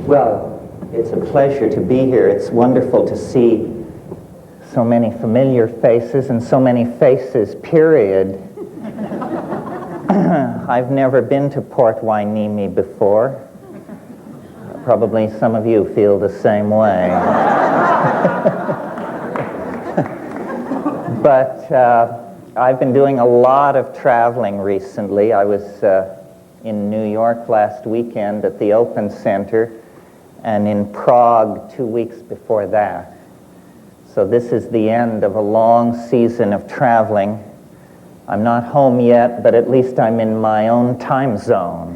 Well, it's a pleasure to be here. It's wonderful to see so many familiar faces and so many faces, period. I've never been to Port Hueneme before. Probably some of you feel the same way. But I've been doing a lot of traveling recently. I was in New York last weekend at the Open Center, and in Prague 2 weeks before that. So this is the end of a long season of traveling. I'm not home yet, but at least I'm in my own time zone.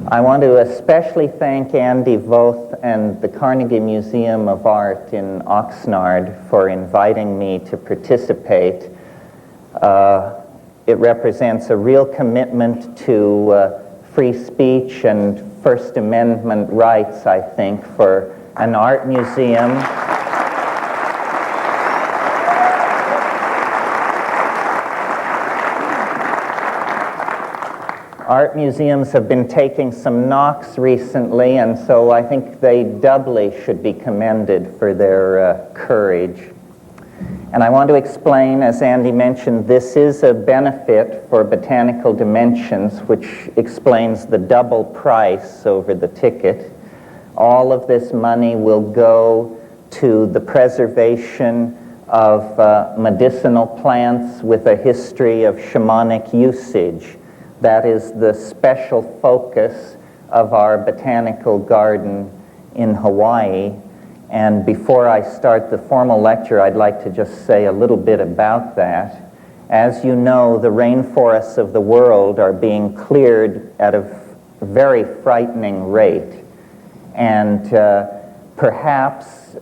I want to especially thank Andy Voth and the Carnegie Museum of Art in Oxnard for inviting me to participate. It represents a real commitment to free speech and First Amendment rights, I think, for an art museum. Art museums have been taking some knocks recently, and so I think they doubly should be commended for their courage. And I want to explain, as Andy mentioned, this is a benefit for Botanical Dimensions, which explains the double price over the ticket. All of this money will go to the preservation of medicinal plants with a history of shamanic usage. That is the special focus of our botanical garden in Hawaii. And before I start the formal lecture, I'd like to just say a little bit about that. As you know, the rainforests of the world are being cleared at a very frightening rate. And perhaps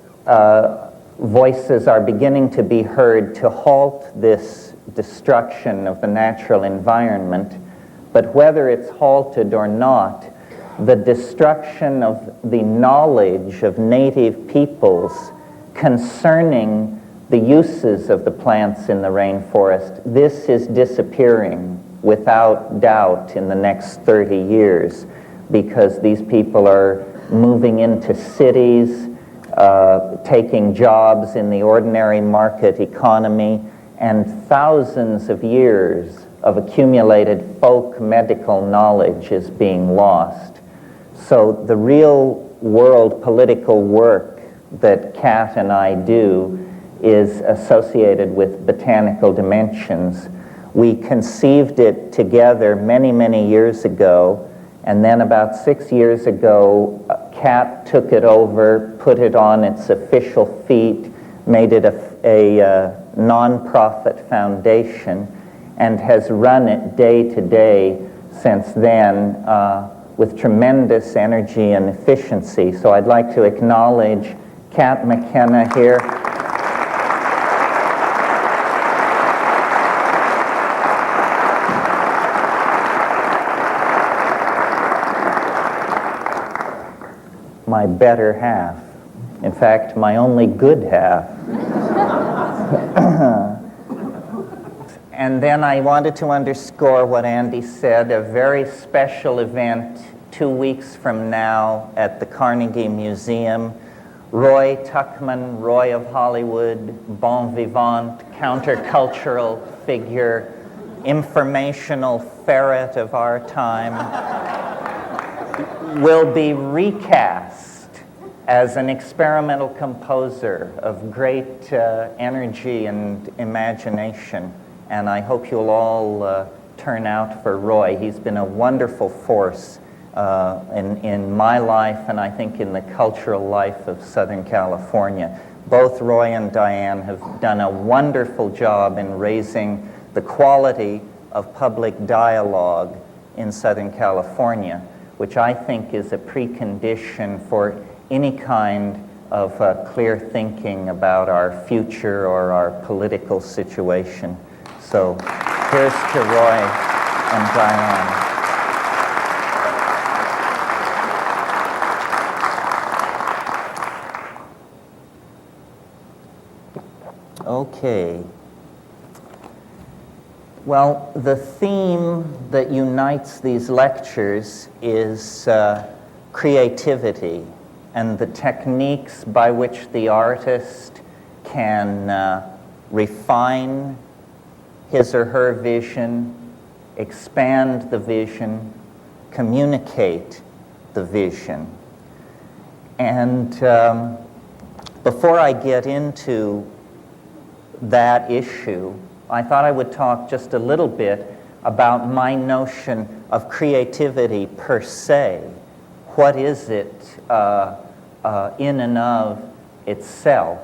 voices are beginning to be heard to halt this destruction of the natural environment. But whether it's halted or not, the destruction of the knowledge of native peoples concerning the uses of the plants in the rainforest, this is disappearing without doubt in the next 30 years, because these people are moving into cities, taking jobs in the ordinary market economy, and thousands of years of accumulated folk medical knowledge is being lost. So the real world political work that Kat and I do is associated with Botanical Dimensions. We conceived it together many, many years ago, and then about 6 years ago, Kat took it over, put it on its official feet, made it a non-profit foundation, and has run it day to day since then with tremendous energy and efficiency. So I'd like to acknowledge Kat McKenna here. My better half. In fact, my only good half. And then I wanted to underscore what Andy said, a very special event 2 weeks from now at the Carnegie Museum. Roy Tuckman, Roy of Hollywood, bon vivant, countercultural figure, informational ferret of our time, will be recast as an experimental composer of great energy and imagination. And I hope you'll all turn out for Roy. He's been a wonderful force in my life, and I think in the cultural life of Southern California. Both Roy and Diane have done a wonderful job in raising the quality of public dialogue in Southern California, which I think is a precondition for any kind of clear thinking about our future or our political situation. So here's to Roy and Diane. Okay. Well, the theme that unites these lectures is creativity and the techniques by which the artist can refine his or her vision, expand the vision, communicate the vision. And before I get into that issue, I thought I would talk just a little bit about my notion of creativity per se. What is it in and of itself?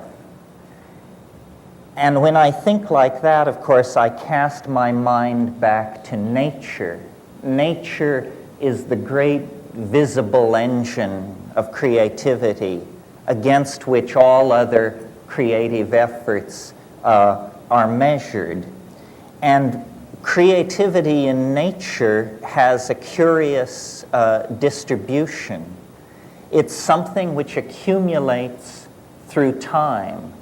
And when I think like that, of course, I cast my mind back to nature. Nature is the great visible engine of creativity against which all other creative efforts are measured. And creativity in nature has a curious distribution. It's something which accumulates through time.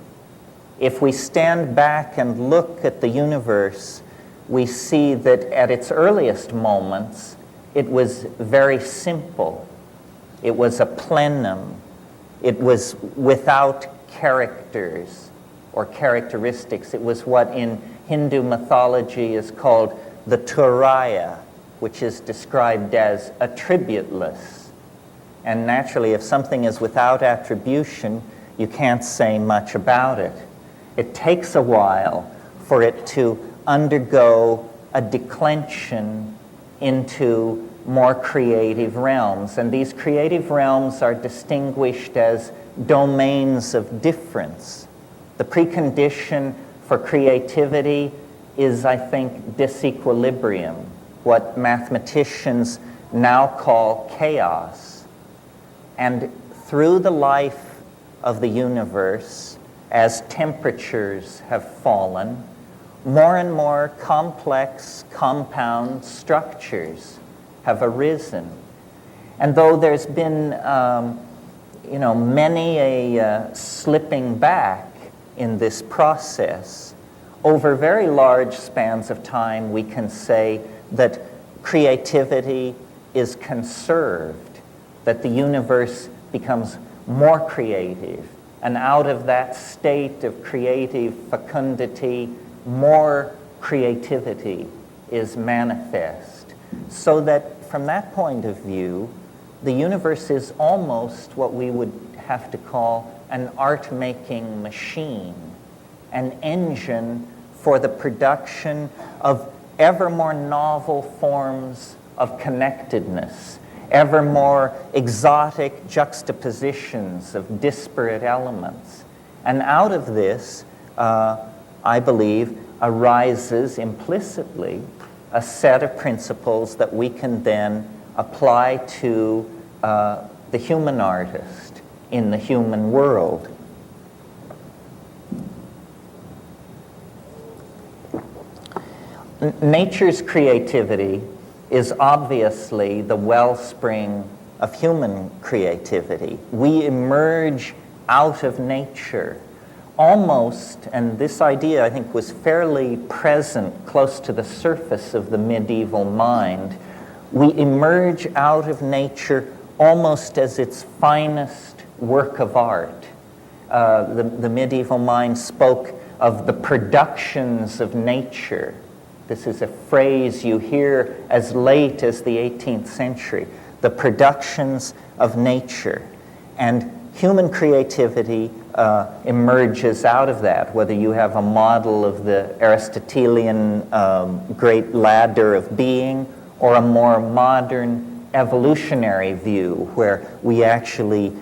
If we stand back and look at the universe, we see that at its earliest moments, it was very simple. It was a plenum. It was without characters or characteristics. It was what in Hindu mythology is called the Turaya, which is described as attributeless. And naturally, if something is without attribution, you can't say much about it. It takes a while for it to undergo a declension into more creative realms. And these creative realms are distinguished as domains of difference. The precondition for creativity is, I think, disequilibrium, what mathematicians now call chaos. And through the life of the universe, as temperatures have fallen, more and more complex compound structures have arisen. And though there's been many a slipping back in this process, over very large spans of time we can say that creativity is conserved, that the universe becomes more creative, and out of that state of creative fecundity, more creativity is manifest. So that from that point of view, the universe is almost what we would have to call an art-making machine, an engine for the production of ever more novel forms of connectedness, ever more exotic juxtapositions of disparate elements. And out of this, I believe, arises implicitly a set of principles that we can then apply to the human artist in the human world. Nature's creativity is obviously the wellspring of human creativity. We emerge out of nature almost, and this idea I think was fairly present close to the surface of the medieval mind, we emerge out of nature almost as its finest work of art. The medieval mind spoke of the productions of nature. This is a phrase you hear as late as the 18th century, the productions of nature. And human creativity emerges out of that, whether you have a model of the Aristotelian great ladder of being or a more modern evolutionary view where we actually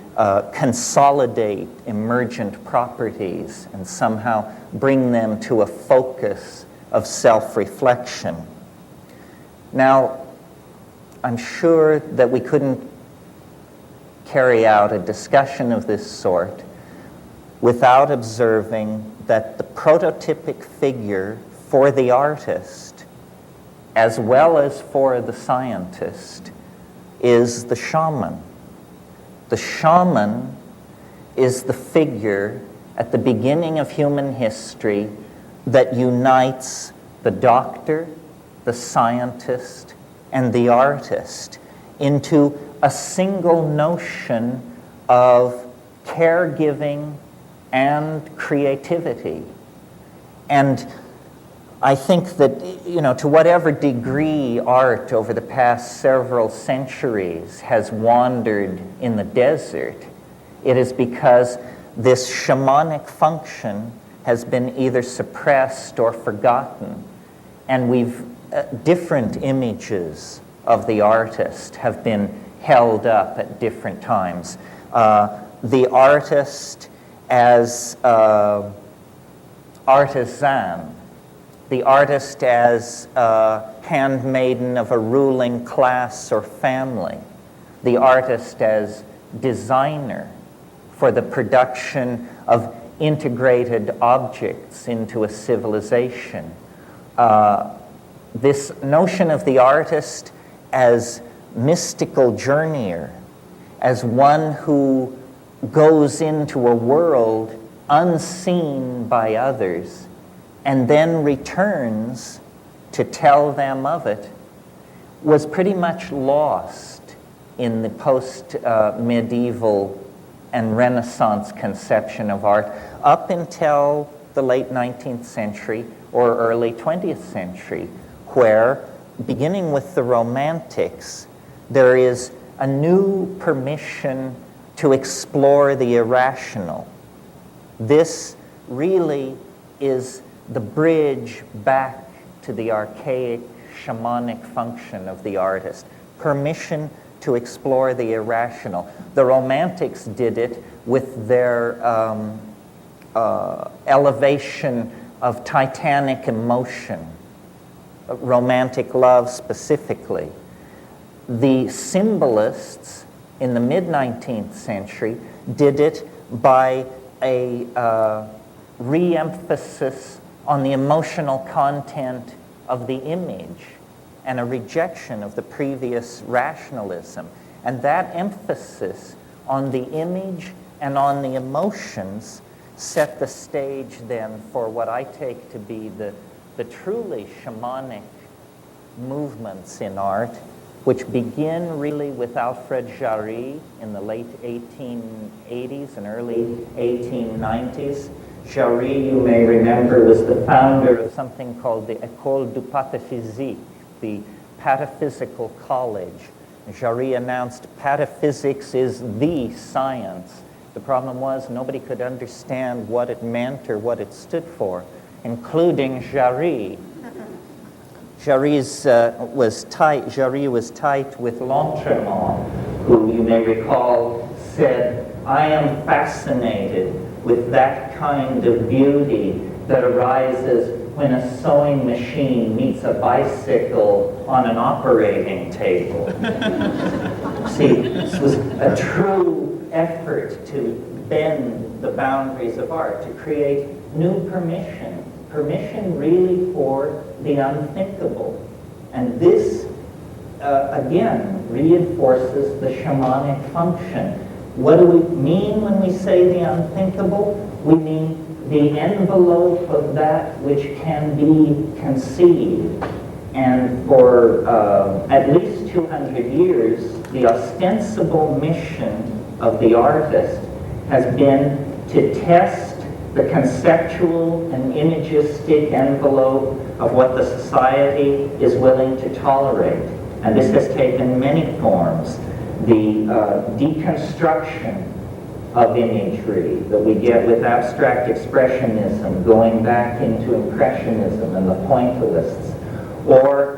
consolidate emergent properties and somehow bring them to a focus of self-reflection. Now, I'm sure that we couldn't carry out a discussion of this sort without observing that the prototypic figure for the artist, as well as for the scientist, is the shaman. The shaman is the figure at the beginning of human history that unites the doctor, the scientist, and the artist into a single notion of caregiving and creativity. And I think that, to whatever degree art over the past several centuries has wandered in the desert, it is because this shamanic function has been either suppressed or forgotten. And different images of the artist have been held up at different times. The artist as artisan, the artist as handmaiden of a ruling class or family, the artist as designer for the production of integrated objects into a civilization. This notion of the artist as mystical journeyer, as one who goes into a world unseen by others and then returns to tell them of it, was pretty much lost in the post-medieval and Renaissance conception of art up until the late 19th century or early 20th century, where, beginning with the Romantics, there is a new permission to explore the irrational. This really is the bridge back to the archaic shamanic function of the artist. Permission to explore the irrational. The Romantics did it with their elevation of titanic emotion, romantic love specifically. The symbolists in the mid-19th century did it by a re-emphasis on the emotional content of the image and a rejection of the previous rationalism. And that emphasis on the image and on the emotions set the stage then for what I take to be the truly shamanic movements in art, which begin really with Alfred Jarry in the late 1880s and early 1890s. Jarry, you may remember, was the founder of something called the École du Pataphysique, the Pataphysical College. Jarry announced pataphysics is the science. The problem was nobody could understand what it meant or what it stood for, including Jarry. Jarry was tight with L'Entremont, who you may recall said, "I am fascinated with that kind of beauty that arises when a sewing machine meets a bicycle on an operating table." See, this was a true effort to bend the boundaries of art, to create new permission really for the unthinkable. And this, again, reinforces the shamanic function. What do we mean when we say the unthinkable? We mean the envelope of that which can be conceived. And for at least 200 years, the ostensible mission of the artist has been to test the conceptual and imagistic envelope of what the society is willing to tolerate. And this has taken many forms. The deconstruction of imagery that we get with abstract expressionism, going back into impressionism and the pointillists, or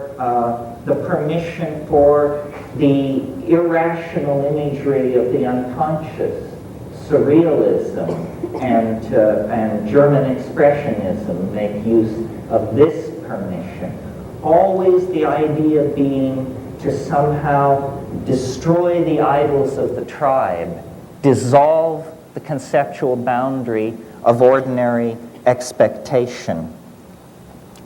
the permission for the irrational imagery of the unconscious, surrealism, and German expressionism make use of this permission. Always the idea being to somehow destroy the idols of the tribe, dissolve the conceptual boundary of ordinary expectation.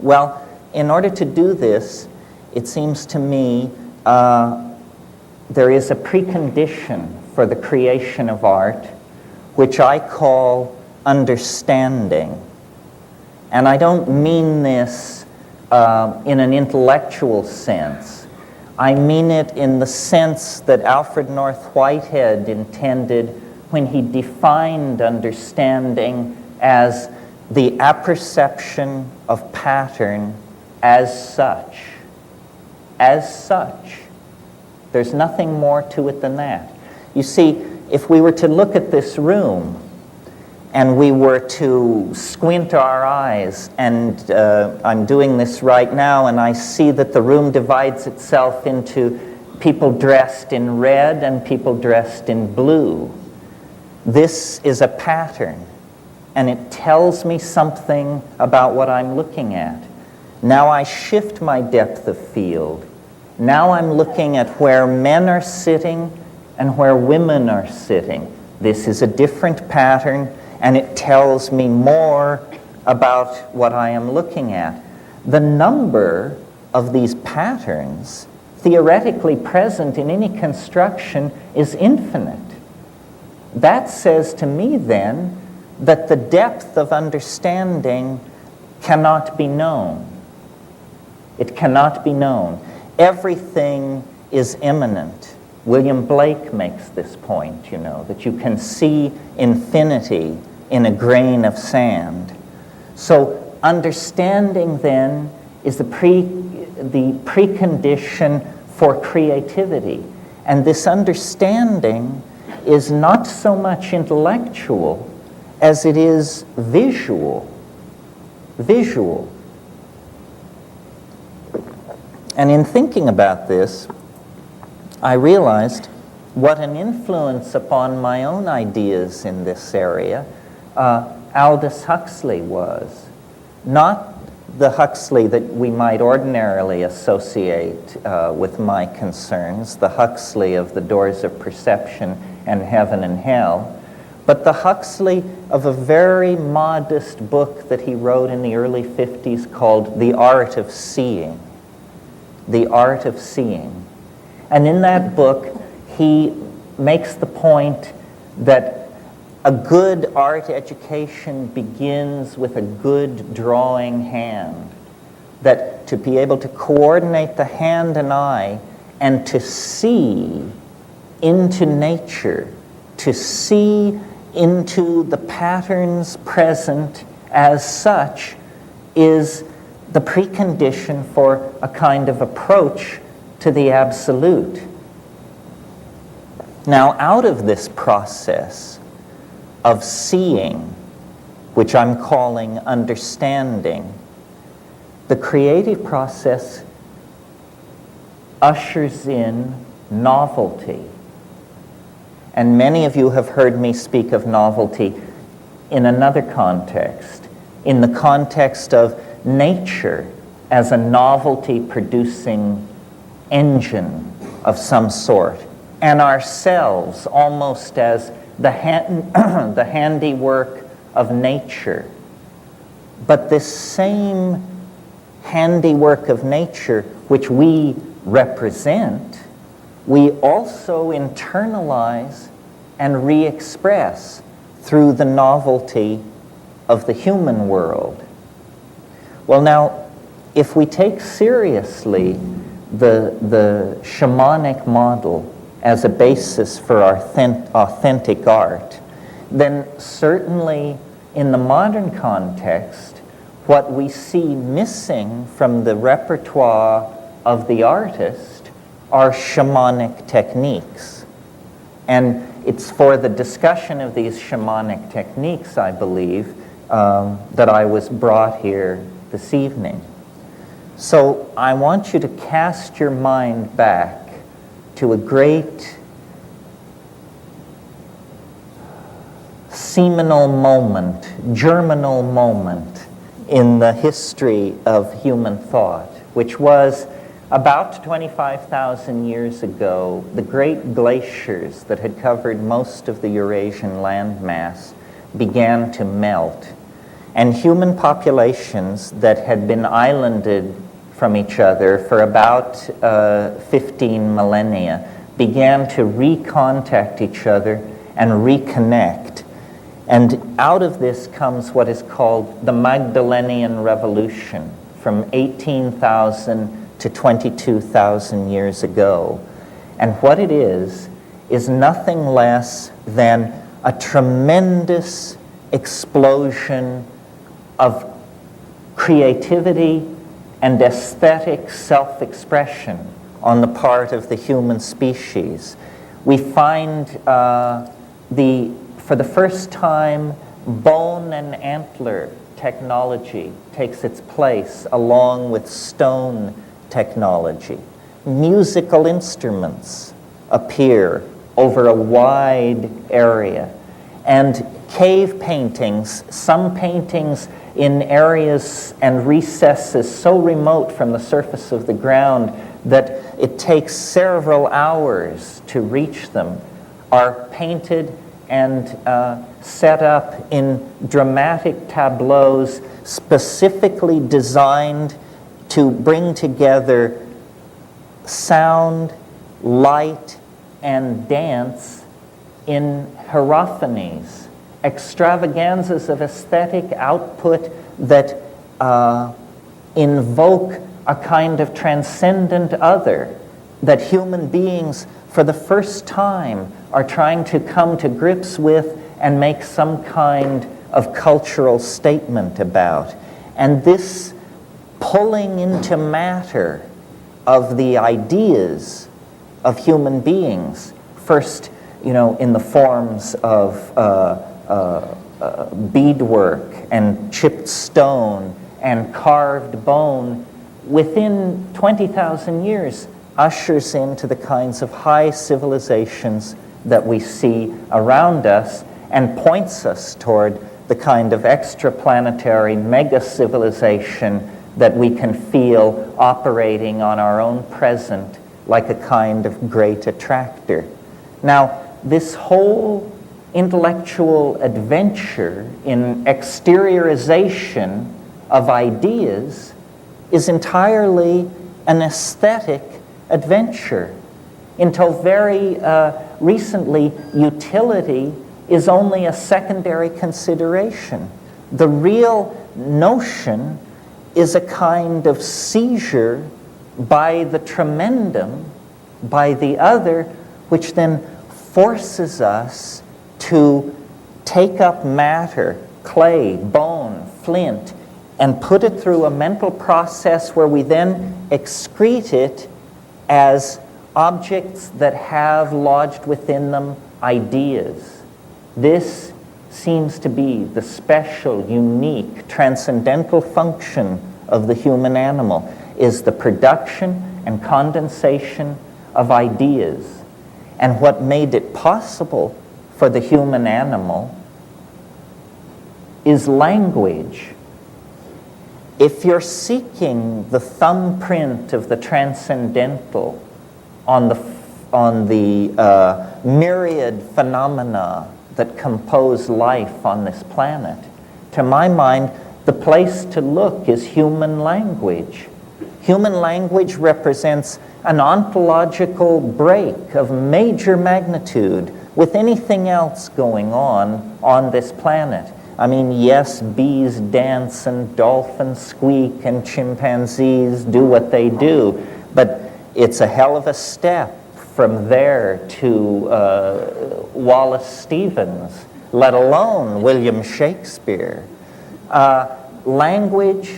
Well, in order to do this, it seems to me there is a precondition for the creation of art, which I call understanding. And I don't mean this in an intellectual sense. I mean it in the sense that Alfred North Whitehead intended when he defined understanding as the apperception of pattern as such. As such. There's nothing more to it than that. You see, if we were to look at this room and we were to squint our eyes, and I'm doing this right now, and I see that the room divides itself into people dressed in red and people dressed in blue. This is a pattern, and it tells me something about what I'm looking at. Now I shift my depth of field. Now I'm looking at where men are sitting and where women are sitting. This is a different pattern, and it tells me more about what I am looking at. The number of these patterns theoretically present in any construction is infinite. That says to me then that the depth of understanding cannot be known. It cannot be known. Everything is immanent. William Blake makes this point, you know, that you can see infinity in a grain of sand. So understanding then is the precondition for creativity. And this understanding is not so much intellectual as it is visual. Visual. And in thinking about this, I realized what an influence upon my own ideas in this area Aldous Huxley was. Not the Huxley that we might ordinarily associate with my concerns, the Huxley of the Doors of Perception and Heaven and Hell, but the Huxley of a very modest book that he wrote in the early 50s called The Art of Seeing. The Art of Seeing. And in that book, he makes the point that a good art education begins with a good drawing hand. That to be able to coordinate the hand and eye and to see into nature, to see into the patterns present as such, is the precondition for a kind of approach to the absolute. Now, out of this process of seeing, which I'm calling understanding, the creative process ushers in novelty. And many of you have heard me speak of novelty in another context, in the context of nature as a novelty-producing engine of some sort, and ourselves almost as the handiwork of nature. But this same handiwork of nature, which we represent, we also internalize and re-express through the novelty of the human world. Well, now, if we take seriously the shamanic model as a basis for authentic art, then certainly in the modern context, what we see missing from the repertoire of the artist are shamanic techniques. And it's for the discussion of these shamanic techniques, I believe, that I was brought here this evening. So I want you to cast your mind back to a great seminal moment, germinal moment in the history of human thought, which was about 25,000 years ago. The great glaciers that had covered most of the Eurasian landmass began to melt, and human populations that had been islanded from each other for about 15 millennia began to recontact each other and reconnect. And out of this comes what is called the Magdalenian Revolution from 18,000 to 22,000 years ago. And what it is nothing less than a tremendous explosion of creativity and aesthetic self-expression on the part of the human species. We find for the first time, bone and antler technology takes its place along with stone technology. Musical instruments appear over a wide area. And cave paintings, some paintings in areas and recesses so remote from the surface of the ground that it takes several hours to reach them, are painted and set up in dramatic tableaus specifically designed to bring together sound, light, and dance in hierophanies, extravaganzas of aesthetic output that invoke a kind of transcendent other that human beings for the first time are trying to come to grips with and make some kind of cultural statement about. And this pulling into matter of the ideas of human beings, first, in the forms of beadwork and chipped stone and carved bone, within 20,000 years ushers into the kinds of high civilizations that we see around us and points us toward the kind of extraplanetary mega-civilization that we can feel operating on our own present like a kind of great attractor. Now, this whole intellectual adventure in exteriorization of ideas is entirely an aesthetic adventure. Until very recently, utility is only a secondary consideration. The real notion is a kind of seizure by the tremendum, by the other, which then forces us to take up matter, clay, bone, flint, and put it through a mental process where we then excrete it as objects that have lodged within them ideas. This seems to be the special, unique, transcendental function of the human animal, is the production and condensation of ideas. And what made it possible for the human animal is language. If you're seeking the thumbprint of the transcendental on the myriad phenomena that compose life on this planet, to my mind, the place to look is human language. Human language represents an ontological break of major magnitude with anything else going on this planet. I mean, yes, bees dance and dolphins squeak and chimpanzees do what they do, but it's a hell of a step from there to Wallace Stevens, let alone William Shakespeare. Language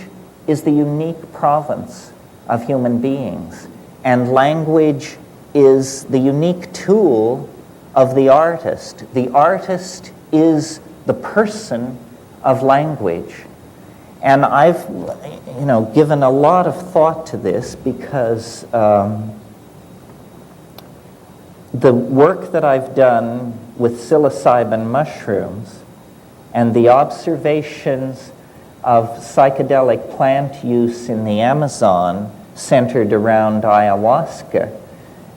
is the unique province of human beings, and language is the unique tool of the artist. The artist is the person of language. And I've, given a lot of thought to this because the work that I've done with psilocybin mushrooms and the observations of psychedelic plant use in the Amazon centered around ayahuasca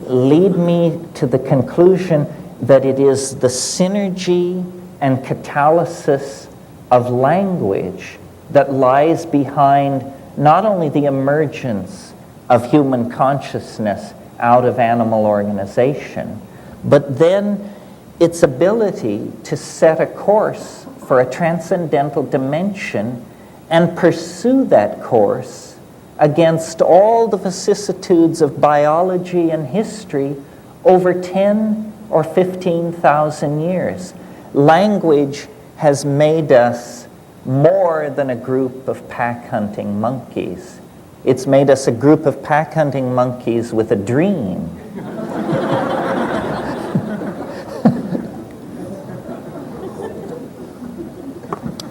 lead me to the conclusion that it is the synergy and catalysis of language that lies behind not only the emergence of human consciousness out of animal organization, but then its ability to set a course for a transcendental dimension and pursue that course against all the vicissitudes of biology and history over 10 or 15,000 years. Language has made us more than a group of pack-hunting monkeys. It's made us a group of pack-hunting monkeys with a dream.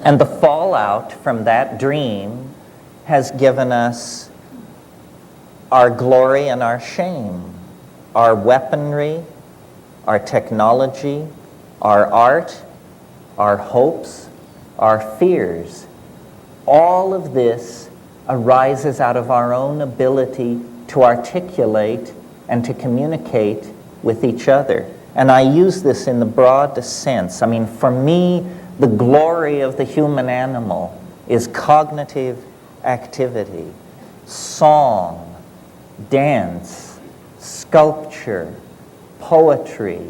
And the fallout from that dream has given us our glory and our shame, our weaponry, our technology, our art, our hopes, our fears. All of this arises out of our own ability to articulate and to communicate with each other. And I use this in the broadest sense. I mean, for me, the glory of the human animal is cognitive activity, song, dance, sculpture, poetry,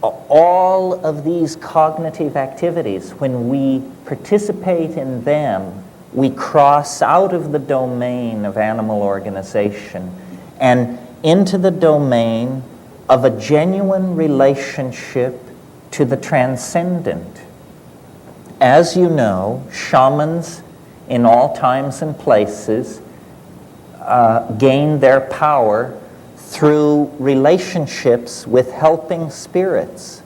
all of these cognitive activities. When we participate in them, we cross out of the domain of animal organization and into the domain of a genuine relationship to the transcendent. As you know, shamans in all times and places gain their power through relationships with helping spirits,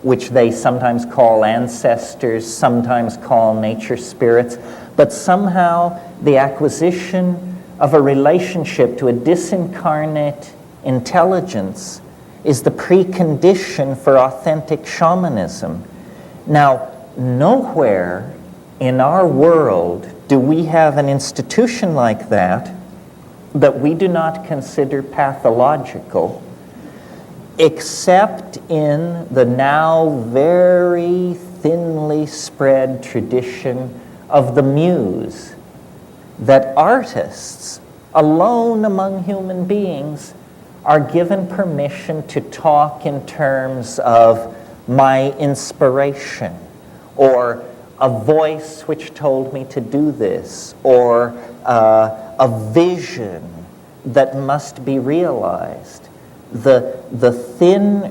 which they sometimes call ancestors, sometimes call nature spirits, but somehow the acquisition of a relationship to a disincarnate intelligence is the precondition for authentic shamanism. Now, nowhere in our world do we have an institution like that we do not consider pathological, except in the now very thinly spread tradition of the muse, that artists, alone among human beings, are given permission to talk in terms of my inspiration, or a voice which told me to do this, or a vision that must be realized. The thin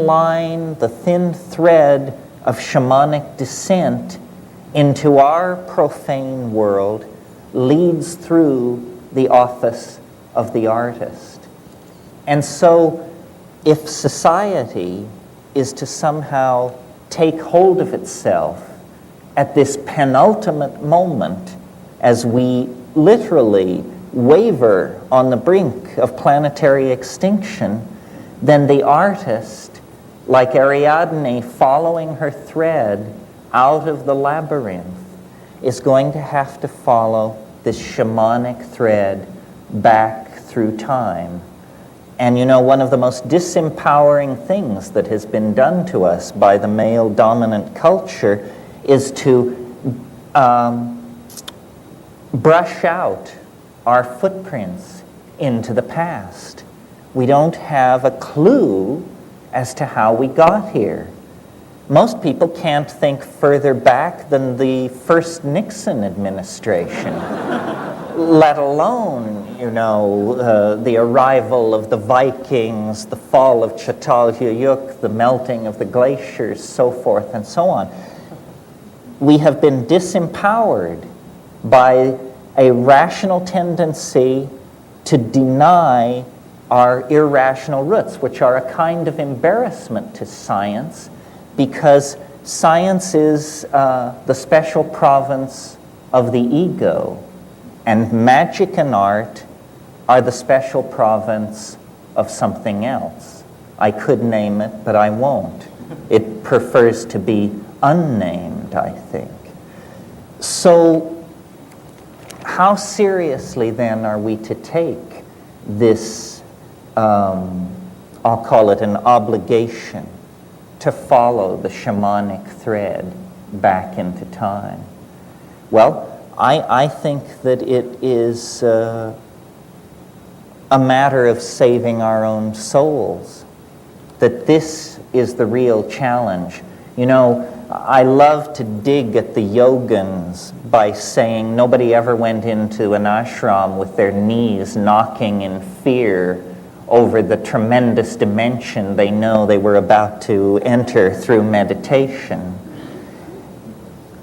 line, the thin thread of shamanic descent into our profane world leads through the office of the artist. And so, if society is to somehow take hold of itself at this penultimate moment, as we literally waver on the brink of planetary extinction, then the artist, like Ariadne following her thread out of the labyrinth, is going to have to follow this shamanic thread back through time. And you know, one of the most disempowering things that has been done to us by the male-dominant culture is to brush out our footprints into the past. We don't have a clue as to how we got here. Most people can't think further back than the first Nixon administration, let alone, you know, the arrival of the Vikings, the fall of Çatalhöyük, the melting of the glaciers, so forth and so on. We have been disempowered by a rational tendency to deny our irrational roots, which are a kind of embarrassment to science, because science is the special province of the ego, and magic and art are the special province of something else. I could name it, but I won't. It prefers to be unnamed, I think. So, how seriously then are we to take this, I'll call it an obligation, to follow the shamanic thread back into time? Well, I think that it is a matter of saving our own souls, that this is the real challenge. You know, I love to dig at the yogins by saying nobody ever went into an ashram with their knees knocking in fear over the tremendous dimension they know they were about to enter through meditation.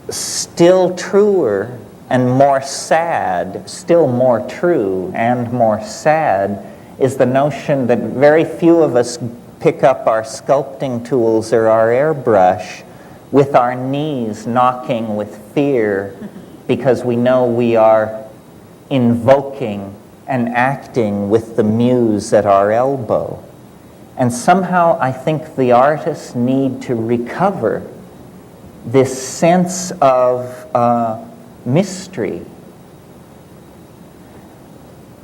Still truer and more sad, still more true and more sad, is the notion that very few of us pick up our sculpting tools or our airbrush with our knees knocking with fear because we know we are invoking and acting with the muse at our elbow. And somehow I think the artists need to recover this sense of mystery.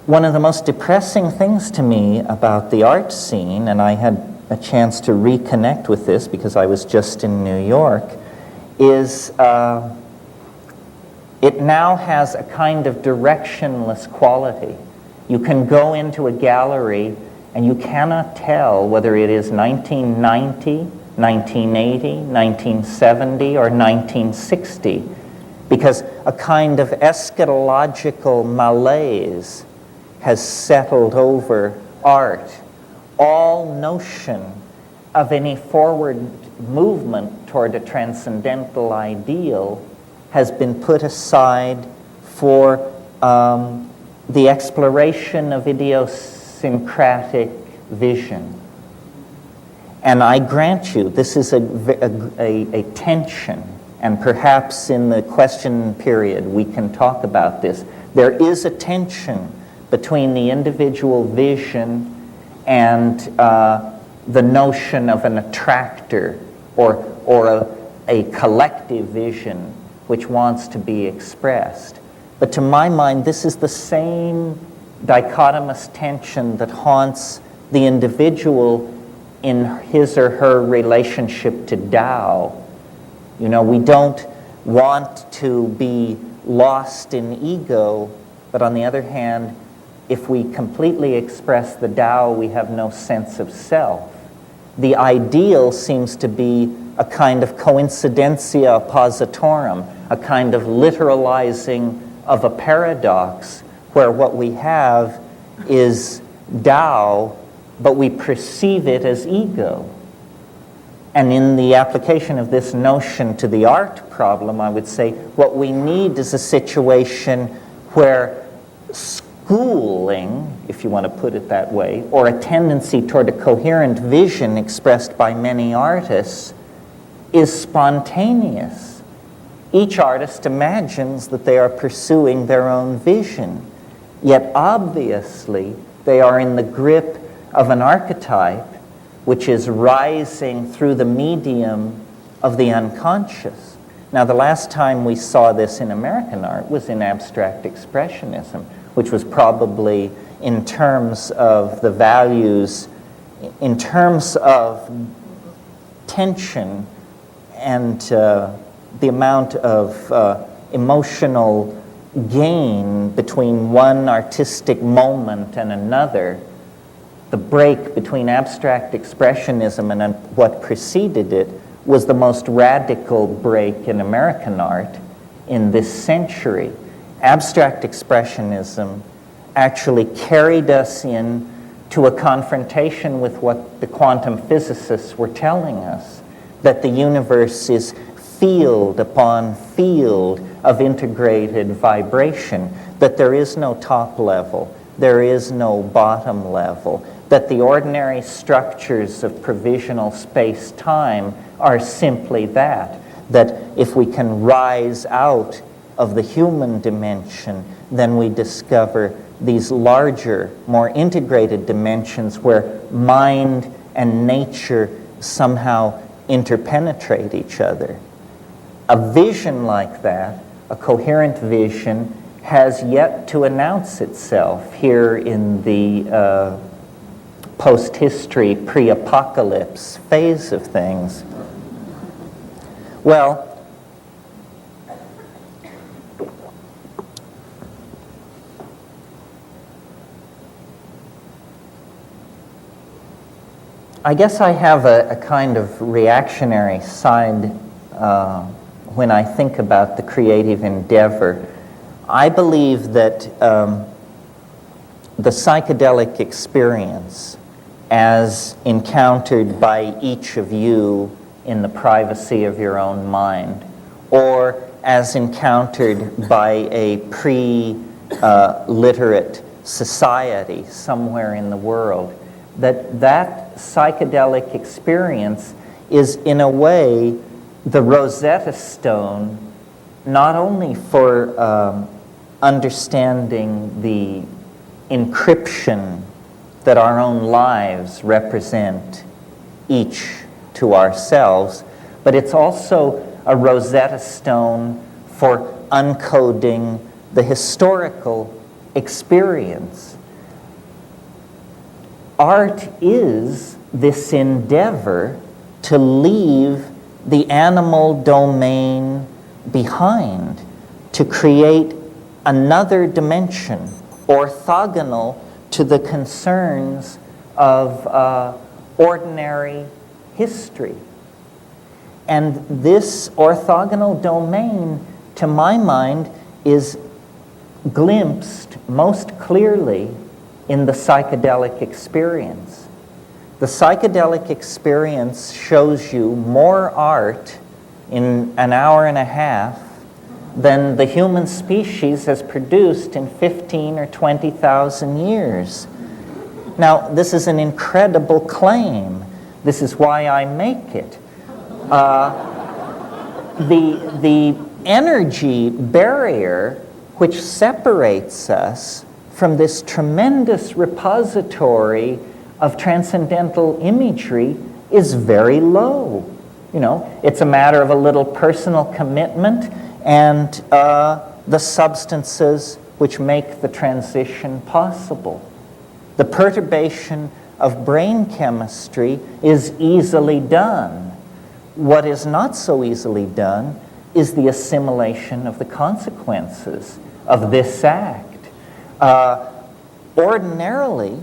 One of the most depressing things to me about the art scene, and I had a chance to reconnect with this because I was just in New York, is it now has a kind of directionless quality. You can go into a gallery and you cannot tell whether it is 1990, 1980, 1970, or 1960, because a kind of eschatological malaise has settled over art. All notion of any forward movement toward a transcendental ideal has been put aside for the exploration of idiosyncratic vision. And I grant you, this is a tension, and perhaps in the question period we can talk about this. There is a tension between the individual vision and the notion of an attractor or a collective vision which wants to be expressed. But to my mind, this is the same dichotomous tension that haunts the individual in his or her relationship to Tao. You know, we don't want to be lost in ego, but on the other hand, if we completely express the Tao, we have no sense of self. The ideal seems to be a kind of coincidentia oppositorum, a kind of literalizing of a paradox, where what we have is Tao, but we perceive it as ego. And in the application of this notion to the art problem, I would say what we need is a situation where schooling, if you want to put it that way, or a tendency toward a coherent vision expressed by many artists is spontaneous. Each artist imagines that they are pursuing their own vision, yet obviously they are in the grip of an archetype which is rising through the medium of the unconscious. Now, the last time we saw this in American art was in abstract expressionism, which was probably in terms of the values, in terms of tension and the amount of emotional gain between one artistic moment and another. The break between abstract expressionism and what preceded it was the most radical break in American art in this century. Abstract expressionism actually carried us in to a confrontation with what the quantum physicists were telling us, that the universe is field upon field of integrated vibration, that there is no top level, there is no bottom level, that the ordinary structures of provisional space-time are simply that if we can rise out of the human dimension, then we discover these larger, more integrated dimensions where mind and nature somehow interpenetrate each other. A vision like that, a coherent vision, has yet to announce itself here in the post-history, pre-apocalypse phase of things. Well, I guess I have a kind of reactionary side when I think about the creative endeavor. I believe that the psychedelic experience, as encountered by each of you in the privacy of your own mind, or as encountered by a pre-literate society somewhere in the world, that psychedelic experience is in a way the Rosetta Stone, not only for understanding the encryption that our own lives represent each to ourselves, but it's also a Rosetta Stone for uncoding the historical experience. Art is this endeavor to leave the animal domain behind, to create another dimension orthogonal to the concerns of ordinary history. And this orthogonal domain, to my mind, is glimpsed most clearly in the psychedelic experience. The psychedelic experience shows you more art in an hour and a half than the human species has produced in 15 or 20,000 years. Now, this is an incredible claim. This is why I make it. The energy barrier which separates us from this tremendous repository of transcendental imagery is very low. You know, it's a matter of a little personal commitment and the substances which make the transition possible. The perturbation of brain chemistry is easily done. What is not so easily done is the assimilation of the consequences of this act. Ordinarily,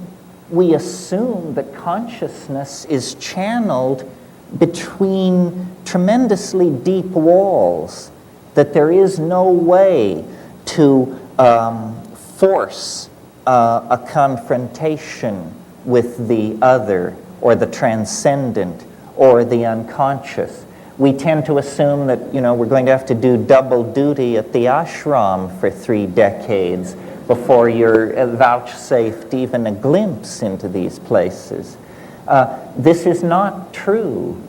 we assume that consciousness is channeled between tremendously deep walls, that there is no way to force a confrontation with the other or the transcendent or the unconscious. We tend to assume that, you know, we're going to have to do double duty at the ashram for 3 decades before you're vouchsafed even a glimpse into these places. This is not true.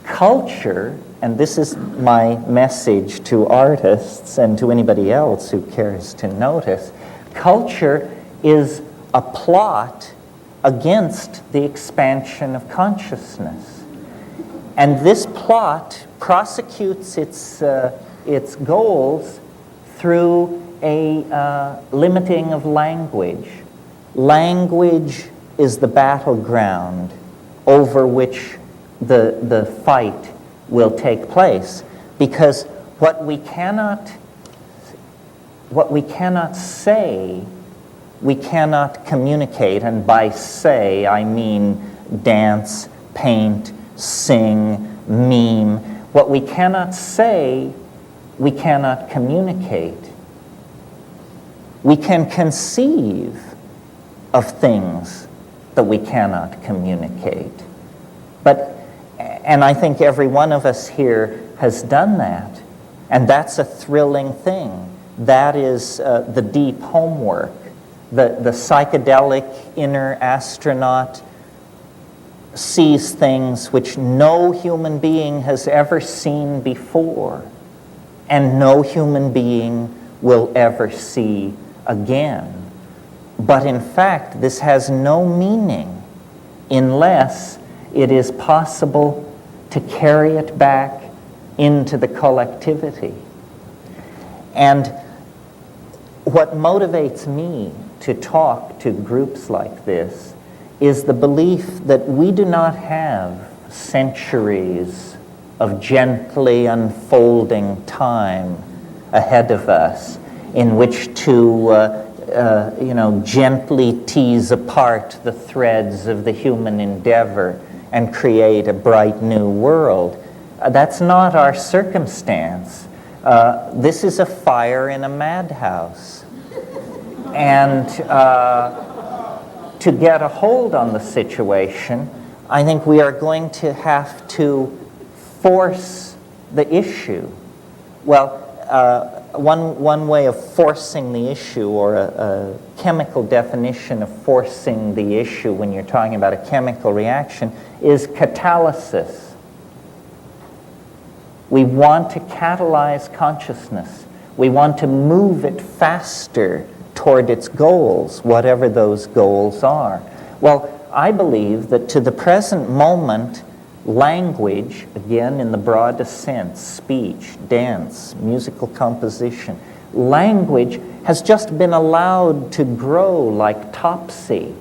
Culture, and this is my message to artists and to anybody else who cares to notice, culture is a plot against the expansion of consciousness. And this plot prosecutes its goals through a limiting of language. Language is the battleground over which the fight will take place, because what we cannot say, we cannot communicate, and by say I mean dance, paint, sing, meme. What we cannot say, we cannot communicate. We can conceive of things that we cannot communicate. And I think every one of us here has done that. And that's a thrilling thing. That is the deep homework. The psychedelic inner astronaut sees things which no human being has ever seen before, and no human being will ever see again. But in fact, this has no meaning unless it is possible to carry it back into the collectivity. And what motivates me to talk to groups like this is the belief that we do not have centuries of gently unfolding time ahead of us in which to gently tease apart the threads of the human endeavor and create a bright new world. That's not our circumstance. This is a fire in a madhouse. And to get a hold on the situation, I think we are going to have to force the issue. Well, one way of forcing the issue, or a chemical definition of forcing the issue when you're talking about a chemical reaction, is catalysis. We want to catalyze consciousness. We want to move it faster toward its goals, whatever those goals are. Well, I believe that to the present moment, language, again in the broadest sense, speech, dance, musical composition, language has just been allowed to grow like topsy.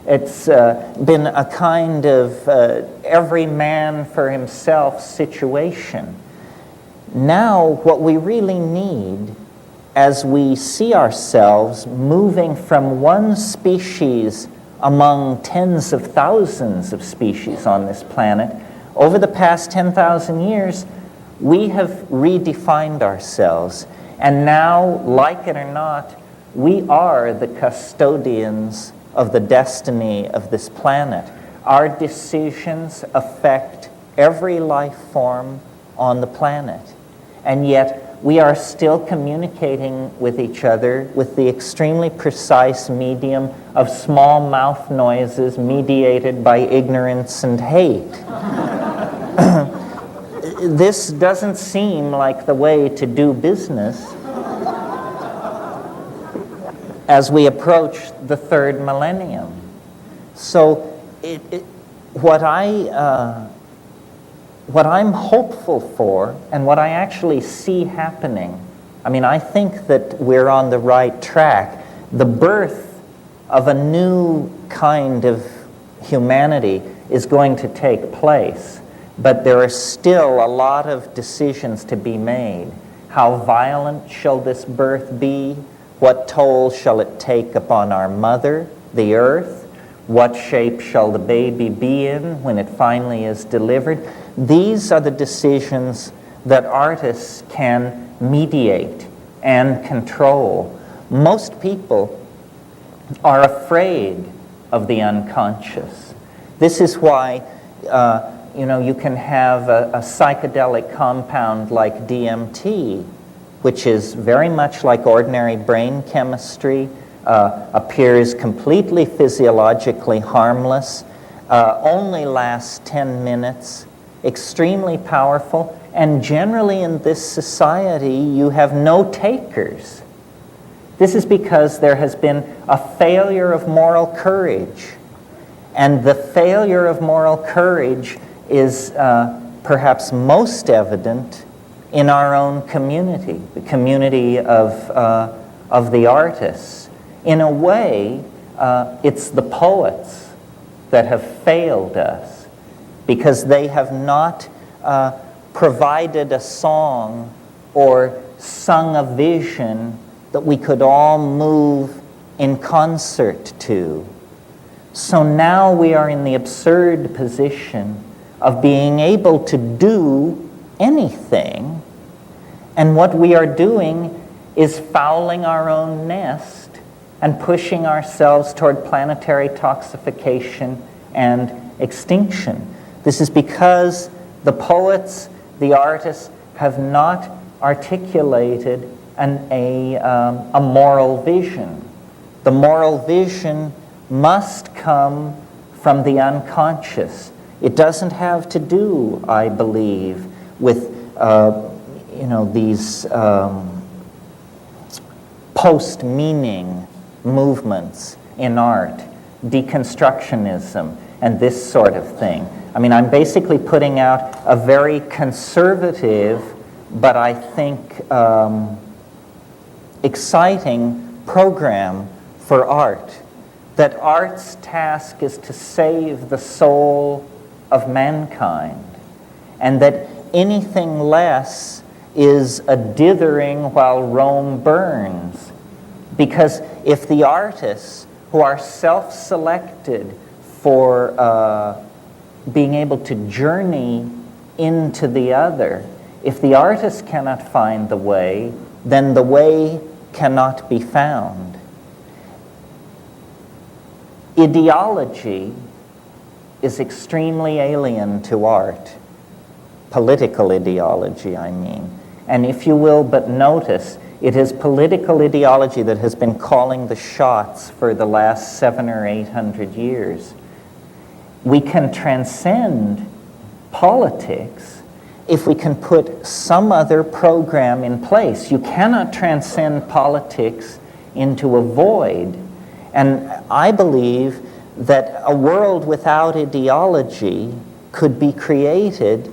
It's been a kind of every man for himself situation. Now, what we really need, as we see ourselves moving from one species among tens of thousands of species on this planet, over the past 10,000 years, we have redefined ourselves. And now, like it or not, we are the custodians of the destiny of this planet. Our decisions affect every life form on the planet. And yet, we are still communicating with each other with the extremely precise medium of small mouth noises mediated by ignorance and hate. This doesn't seem like the way to do business as we approach the third millennium. So what I'm hopeful for, and what I actually see happening, I mean, I think that we're on the right track. The birth of a new kind of humanity is going to take place, but there are still a lot of decisions to be made. How violent shall this birth be? What toll shall it take upon our mother, the earth? What shape shall the baby be in when it finally is delivered? These are the decisions that artists can mediate and control. Most people are afraid of the unconscious. This is why you can have a psychedelic compound like DMT, which is very much like ordinary brain chemistry, appears completely physiologically harmless, only lasts 10 minutes, extremely powerful, and generally in this society you have no takers. This is because there has been a failure of moral courage. And the failure of moral courage is perhaps most evident in our own community, the community of the artists. In a way, it's the poets that have failed us, because they have not provided a song or sung a vision that we could all move in concert to. So now we are in the absurd position of being able to do anything, and what we are doing is fouling our own nest and pushing ourselves toward planetary toxification and extinction. This is because the poets, the artists, have not articulated a moral vision. The moral vision must come from the unconscious. It doesn't have to do, I believe, with these post-meaning movements in art, deconstructionism, and this sort of thing. I mean, I'm basically putting out a very conservative, but I think exciting program for art. That art's task is to save the soul of mankind, and that anything less is a dithering while Rome burns. Because if the artists who are self-selected for being able to journey into the other. If the artist cannot find the way, then the way cannot be found. Ideology is extremely alien to art. Political ideology, I mean. And if you will but notice, it is political ideology that has been calling the shots for the last 700 or 800 years. We can transcend politics if we can put some other program in place. You cannot transcend politics into a void. And I believe that a world without ideology could be created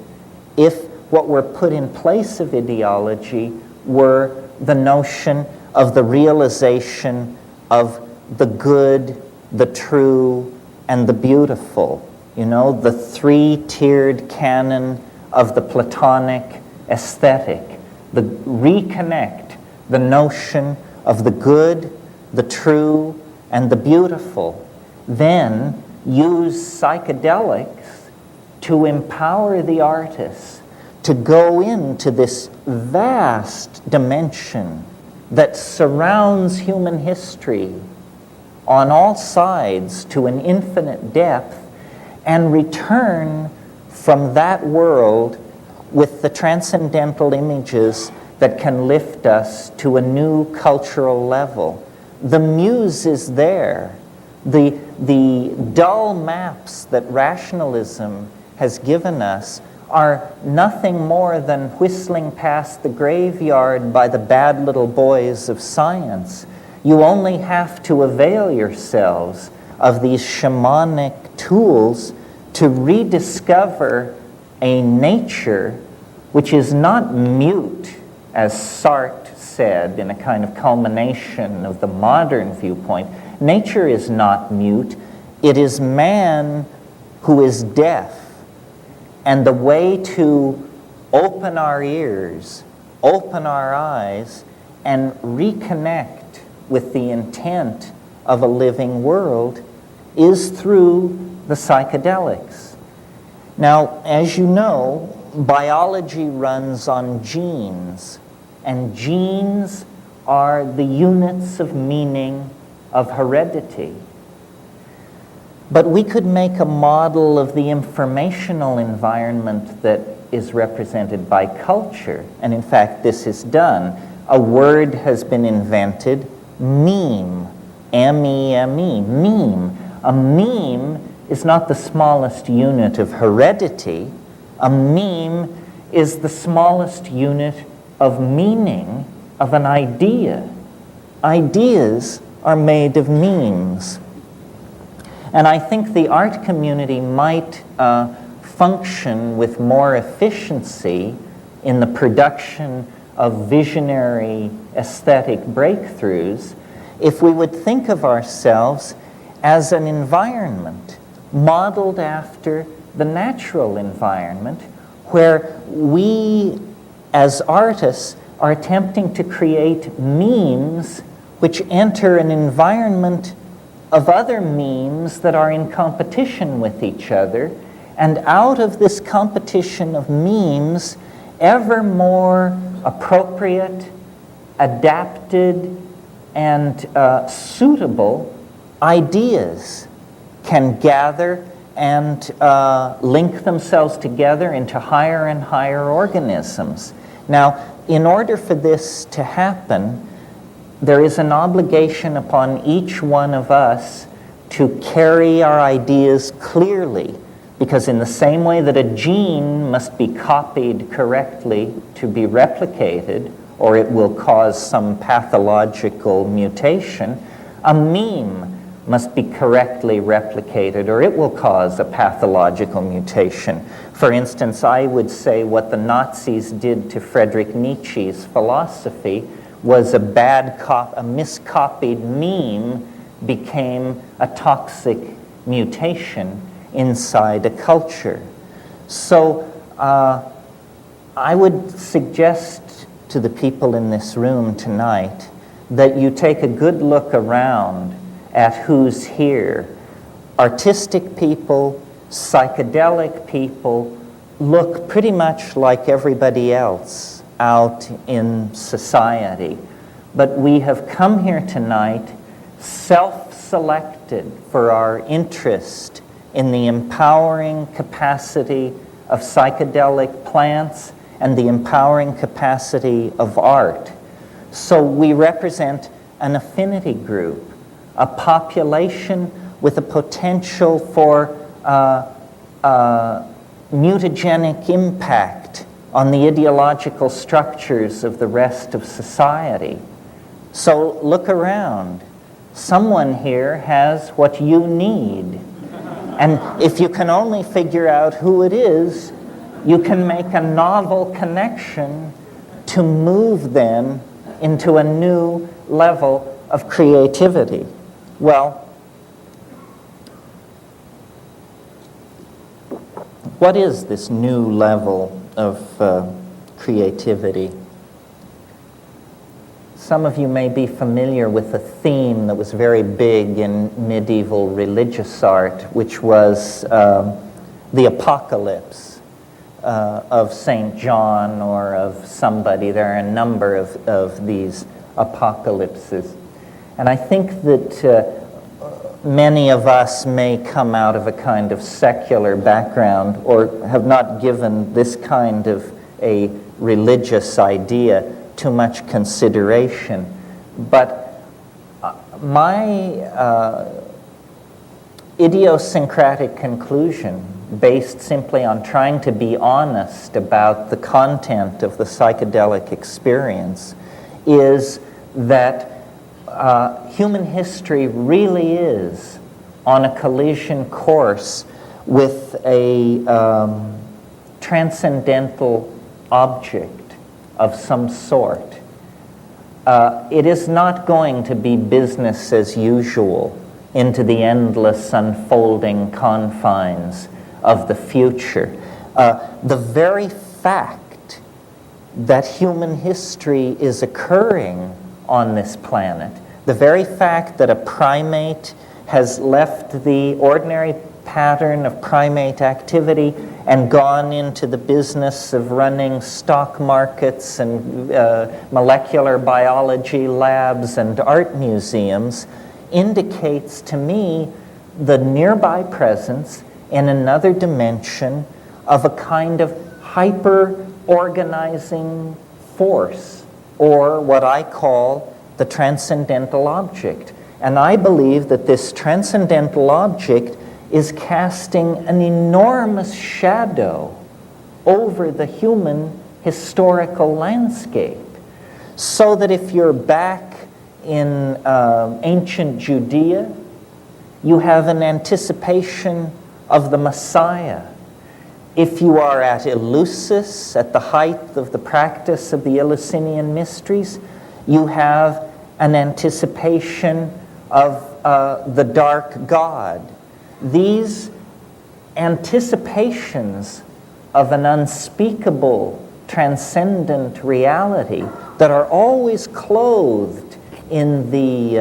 if what were put in place of ideology were the notion of the realization of the good, the true, and the beautiful. You know, the three-tiered canon of the Platonic aesthetic. Reconnect the notion of the good, the true, and the beautiful. Then use psychedelics to empower the artists to go into this vast dimension that surrounds human history on all sides to an infinite depth, and return from that world with the transcendental images that can lift us to a new cultural level. The muse is there. The dull maps that rationalism has given us are nothing more than whistling past the graveyard by the bad little boys of science. You only have to avail yourselves of these shamanic tools to rediscover a nature which is not mute, as Sartre said in a kind of culmination of the modern viewpoint. Nature is not mute. It is man who is deaf. And the way to open our ears, open our eyes, and reconnect with the intent of a living world is through the psychedelics. Now, as you know, biology runs on genes, and genes are the units of meaning of heredity. But we could make a model of the informational environment that is represented by culture, and in fact this is done. A word has been invented, meme, M-E-M-E, meme. A meme is not the smallest unit of heredity. A meme is the smallest unit of meaning of an idea. Ideas are made of memes. And I think the art community might function with more efficiency in the production of visionary aesthetic breakthroughs if we would think of ourselves as an environment modeled after the natural environment, where we as artists are attempting to create memes which enter an environment of other memes that are in competition with each other, and out of this competition of memes, ever more appropriate, adapted, and suitable ideas can gather and link themselves together into higher and higher organisms. Now, in order for this to happen, there is an obligation upon each one of us to carry our ideas clearly, because in the same way that a gene must be copied correctly to be replicated, or it will cause some pathological mutation, a meme must be correctly replicated, or it will cause a pathological mutation. For instance, I would say what the Nazis did to Friedrich Nietzsche's philosophy was a miscopied meme became a toxic mutation inside a culture. So I would suggest to the people in this room tonight that you take a good look around at who's here. Artistic people, psychedelic people, look pretty much like everybody else out in society. But we have come here tonight self-selected for our interest in the empowering capacity of psychedelic plants and the empowering capacity of art. So we represent an affinity group, a population with a potential for mutagenic impact on the ideological structures of the rest of society. So look around. Someone here has what you need. And if you can only figure out who it is, you can make a novel connection to move them into a new level of creativity. Well, what is this new level of creativity? Some of you may be familiar with a theme that was very big in medieval religious art, which was the apocalypse of St. John or of somebody. There are a number of these apocalypses. And I think that many of us may come out of a kind of secular background or have not given this kind of a religious idea too much consideration. But my idiosyncratic conclusion, based simply on trying to be honest about the content of the psychedelic experience, is that human history really is on a collision course with a transcendental object of some sort. It is not going to be business as usual into the endless unfolding confines of the future. The very fact that human history is occurring on this planet, the very fact that a primate has left the ordinary pattern of primate activity and gone into the business of running stock markets and molecular biology labs and art museums, indicates to me the nearby presence in another dimension of a kind of hyper-organizing force, or what I call the transcendental object. And I believe that this transcendental object is casting an enormous shadow over the human historical landscape. So that if you're back in ancient Judea, you have an anticipation of the Messiah. If you are at Eleusis, at the height of the practice of the Eleusinian mysteries, you have an anticipation of the dark God. These anticipations of an unspeakable, transcendent reality that are always clothed in the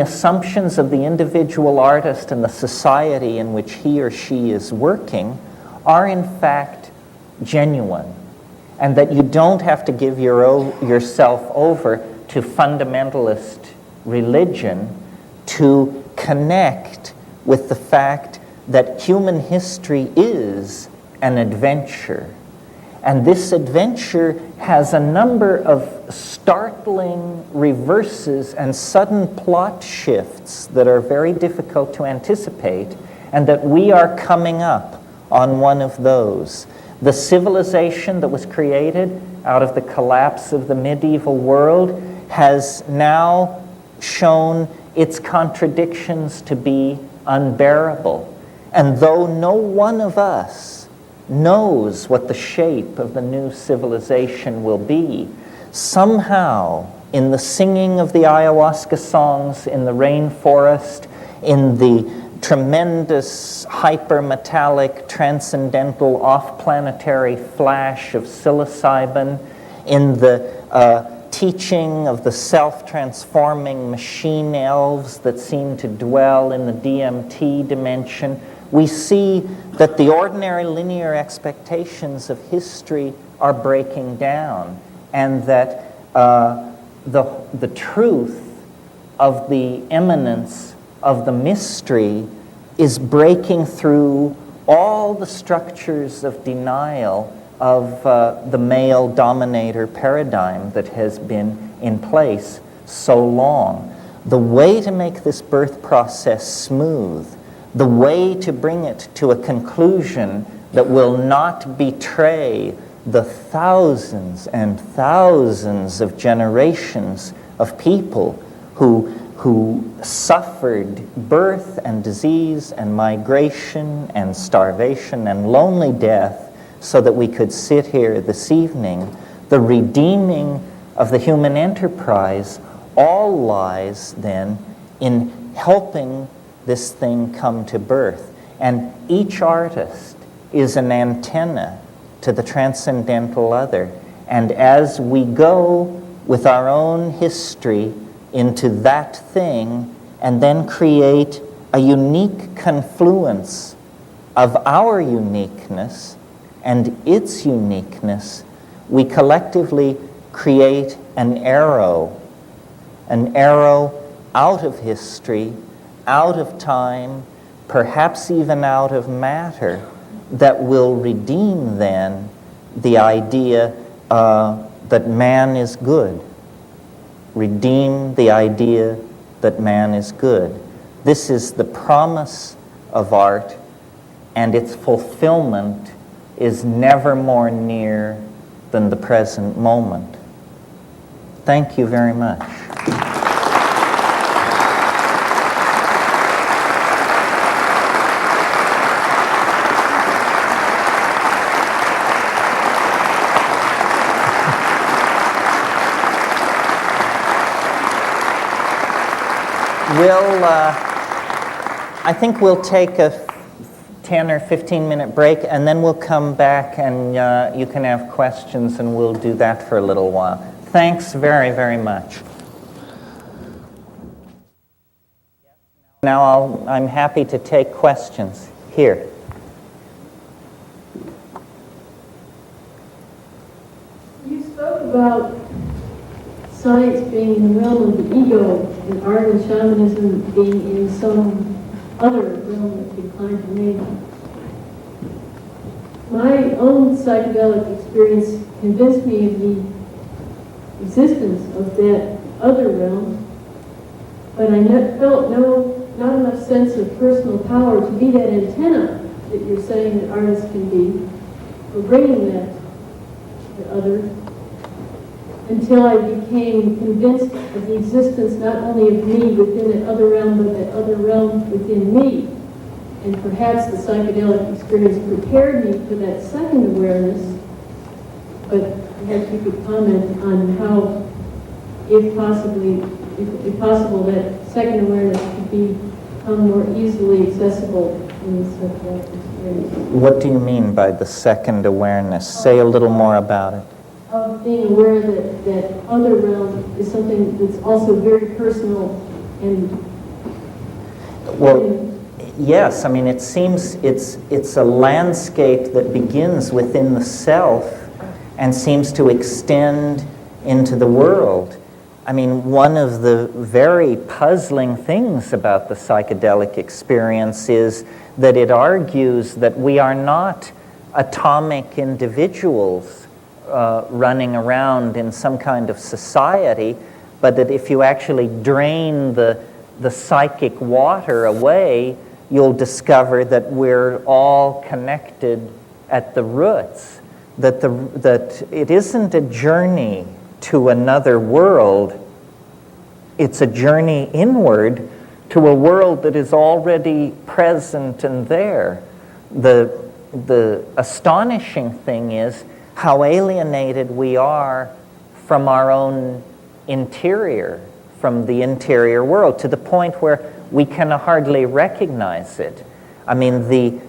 assumptions of the individual artist and the society in which he or she is working are in fact genuine, and that you don't have to give yourself over to fundamentalist religion to connect with the fact that human history is an adventure. And this adventure has a number of startling reverses and sudden plot shifts that are very difficult to anticipate, and that we are coming up on one of those. The civilization that was created out of the collapse of the medieval world has now shown its contradictions to be unbearable. And though no one of us knows what the shape of the new civilization will be, somehow in the singing of the ayahuasca songs in the rainforest, in the tremendous hypermetallic transcendental off-planetary flash of psilocybin, in the teaching of the self-transforming machine elves that seem to dwell in the DMT dimension, we see that the ordinary linear expectations of history are breaking down, and that the truth of the immanence of the mystery is breaking through all the structures of denial of the male dominator paradigm that has been in place so long. The way to make this birth process smooth, the way to bring it to a conclusion that will not betray the thousands and thousands of generations of people who suffered birth and disease and migration and starvation and lonely death so that we could sit here this evening. The redeeming of the human enterprise all lies then in helping this thing come to birth. And each artist is an antenna to the transcendental other. And as we go with our own history into that thing and then create a unique confluence of our uniqueness and its uniqueness, we collectively create an arrow out of history, out of time, perhaps even out of matter, that will redeem then the idea that man is good. Redeem the idea that man is good. This is the promise of art, and its fulfillment is never more near than the present moment. Thank you very much. I think we'll take a 10 or 15-minute break, and then we'll come back and you can have questions, and we'll do that for a little while. Thanks very, very much. Now I'm happy to take questions. Here. You spoke about science being in the realm of the ego and art and shamanism being in some other realm that declined to name. My own psychedelic experience convinced me of the existence of that other realm, but I felt not enough sense of personal power to be that antenna that you're saying that artists can be for bringing that to others, until I became convinced of the existence not only of me within that other realm, but that other realm within me. And perhaps the psychedelic experience prepared me for that second awareness, but perhaps you could comment on how, if possible, that second awareness could become more easily accessible in the psychedelic experience. What do you mean by the second awareness? Say a little more about it. Of being aware that that other realm is something that's also very personal and... Well, yes, I mean, it seems it's a landscape that begins within the self and seems to extend into the world. I mean, one of the very puzzling things about the psychedelic experience is that it argues that we are not atomic individuals running around in some kind of society, but that if you actually drain the psychic water away, you'll discover that we're all connected at the roots, that it isn't a journey to another world, it's a journey inward to a world that is already present and there. The astonishing thing is how alienated we are from our own interior, from the interior world, to the point where we can hardly recognize it. I mean,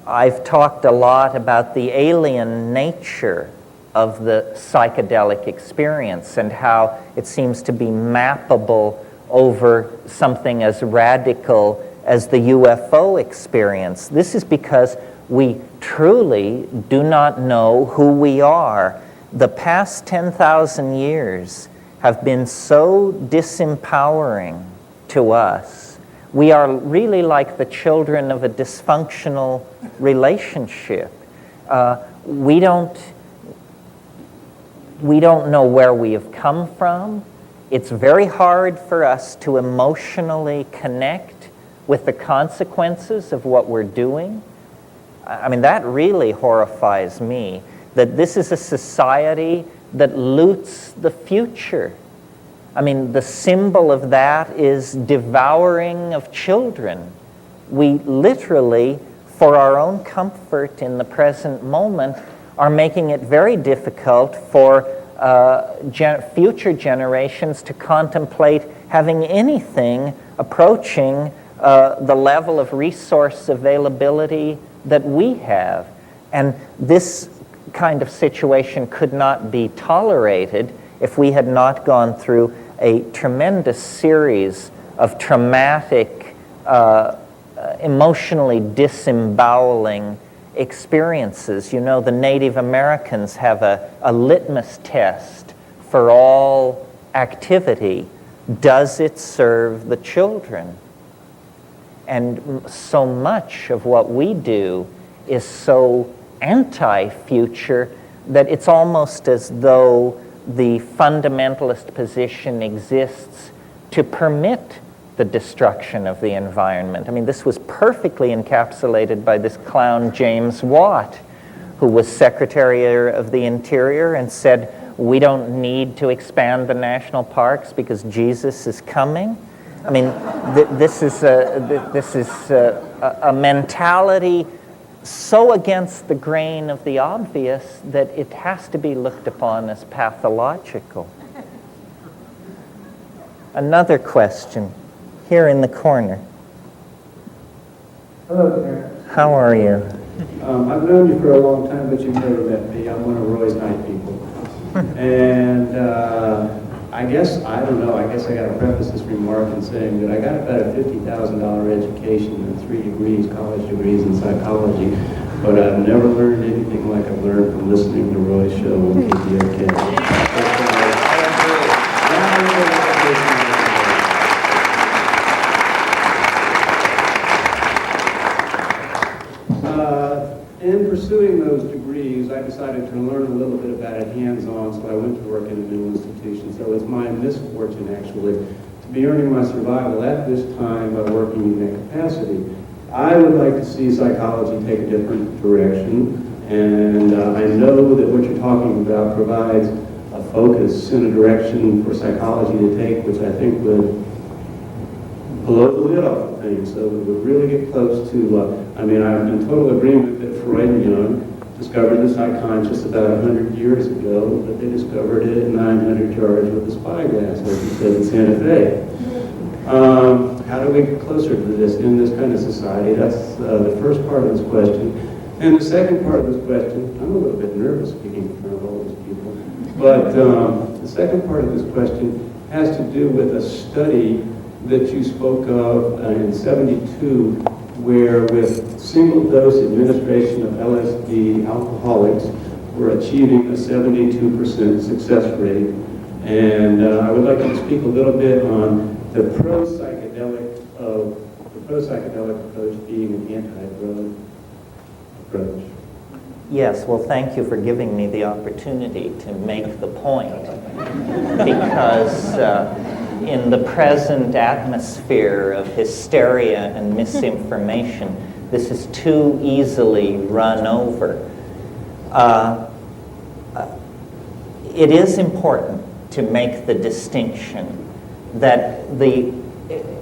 I've talked a lot about the alien nature of the psychedelic experience and how it seems to be mappable over something as radical as the UFO experience. This is because we truly do not know who we are. The past 10,000 years have been so disempowering to us. We are really like the children of a dysfunctional relationship. We don't know where we have come from. It's very hard for us to emotionally connect with the consequences of what we're doing. I mean, that really horrifies me, that this is a society that loots the future. I mean, the symbol of that is devouring of children. We literally, for our own comfort in the present moment, are making it very difficult for future generations to contemplate having anything approaching the level of resource availability that we have. And this kind of situation could not be tolerated if we had not gone through a tremendous series of traumatic, emotionally disemboweling experiences. You know, the Native Americans have a litmus test for all activity. Does it serve the children? And so much of what we do is so anti-future that it's almost as though the fundamentalist position exists to permit the destruction of the environment. I mean, this was perfectly encapsulated by this clown James Watt, who was Secretary of the Interior and said, we don't need to expand the national parks because Jesus is coming. I mean, this is a mentality so against the grain of the obvious that it has to be looked upon as pathological. Another question, here in the corner. Hello, Terence. How are you? I've known you for a long time, but you've never met me. I'm one of Roy's night people. And I guess I got to preface this remark in saying that I got about a $50,000 education and 3 degrees, college degrees in psychology, but I've never learned anything like I've learned from listening to Roy's show on KPFK. In pursuing those degrees, I decided to learn a little bit about it hands-on, so I went to work in a new institution. So it's my misfortune, actually, to be earning my survival at this time by working in that capacity. I would like to see psychology take a different direction, and I know that what you're talking about provides a focus in a direction for psychology to take, which I think would blow the lid off of things, so we would really get close to, I'm in total agreement that Freud and Jung discovered the psychonscious about 100 years ago, but they discovered it at 900 yards with a spyglass, like you said in Santa Fe. How do we get closer to this in this kind of society? That's the first part of this question. And the second part of this question, I'm a little bit nervous speaking in front of all these people, but the second part of this question has to do with a study that you spoke of in '72, where with single-dose administration of LSD, alcoholics were achieving a 72% success rate. And I would like you to speak a little bit on the pro-psychedelic approach being an anti-drug approach. Yes, well, thank you for giving me the opportunity to make the point, because in the present atmosphere of hysteria and misinformation, this is too easily run over. It is important to make the distinction that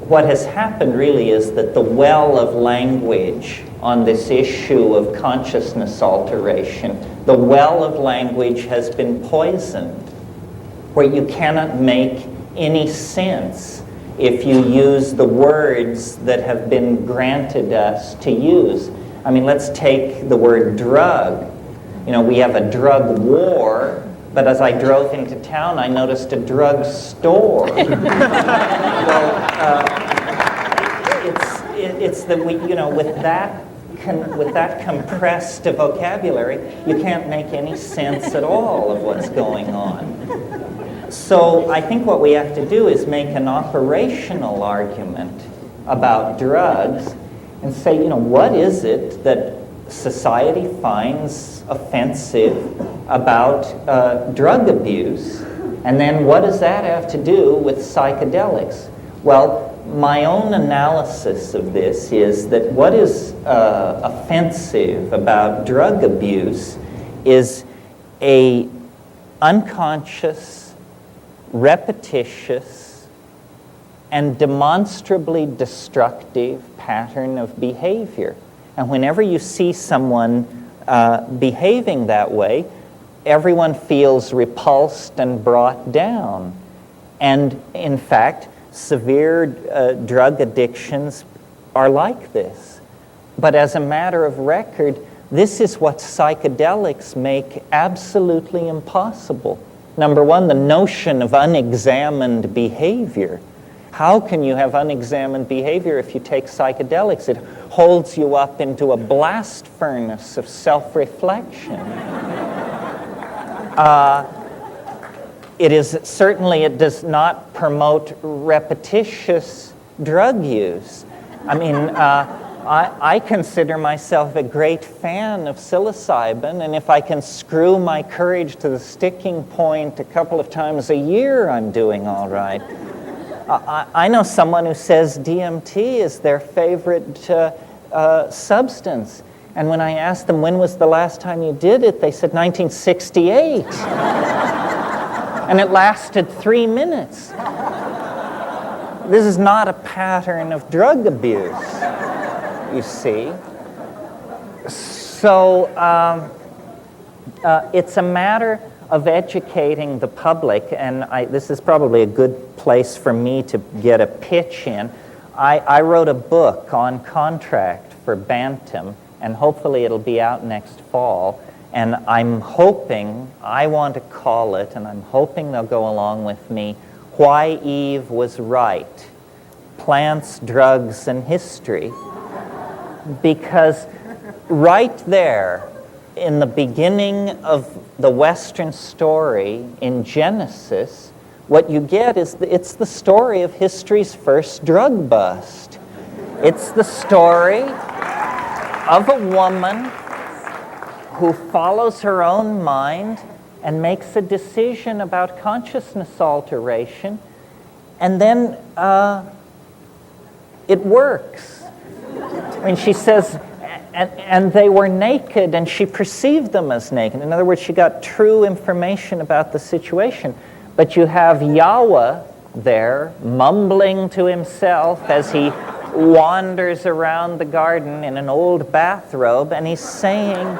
what has happened really is that the well of language on this issue of consciousness alteration, the well of language has been poisoned, where you cannot make any sense if you use the words that have been granted us to use. I mean, let's take the word drug. We have a drug war, but as I drove into town, I noticed a drug store. It's that we, with that compressed vocabulary, you can't make any sense at all of what's going on. So I think what we have to do is make an operational argument about drugs and say, what is it that society finds offensive about drug abuse? And then what does that have to do with psychedelics? Well, my own analysis of this is that what is offensive about drug abuse is a unconscious, repetitious, and demonstrably destructive pattern of behavior. And whenever you see someone behaving that way, everyone feels repulsed and brought down. And in fact, severe drug addictions are like this. But as a matter of record, this is what psychedelics make absolutely impossible. Number one, the notion of unexamined behavior. How can you have unexamined behavior if you take psychedelics? It holds you up into a blast furnace of self-reflection. It does not promote repetitious drug use. I mean, I consider myself a great fan of psilocybin, and if I can screw my courage to the sticking point a couple of times a year, I'm doing all right. I know someone who says DMT is their favorite substance. And when I asked them, when was the last time you did it, they said 1968. And it lasted 3 minutes. This is not a pattern of drug abuse, you see. So it's a matter of educating the public, and this is probably a good place for me to get a pitch in. I wrote a book on contract for Bantam, and hopefully it'll be out next fall. And I'm hoping, I want to call it, and I'm hoping they'll go along with me, Why Eve Was Right, Plants, Drugs, and History. Because right there, in the beginning of the Western story in Genesis, what you get is it's the story of history's first drug bust. It's the story of a woman who follows her own mind and makes a decision about consciousness alteration, and then it works. I mean, she says, and they were naked, and she perceived them as naked. In other words, she got true information about the situation. But you have Yahweh there, mumbling to himself as he wanders around the garden in an old bathrobe, and he's saying,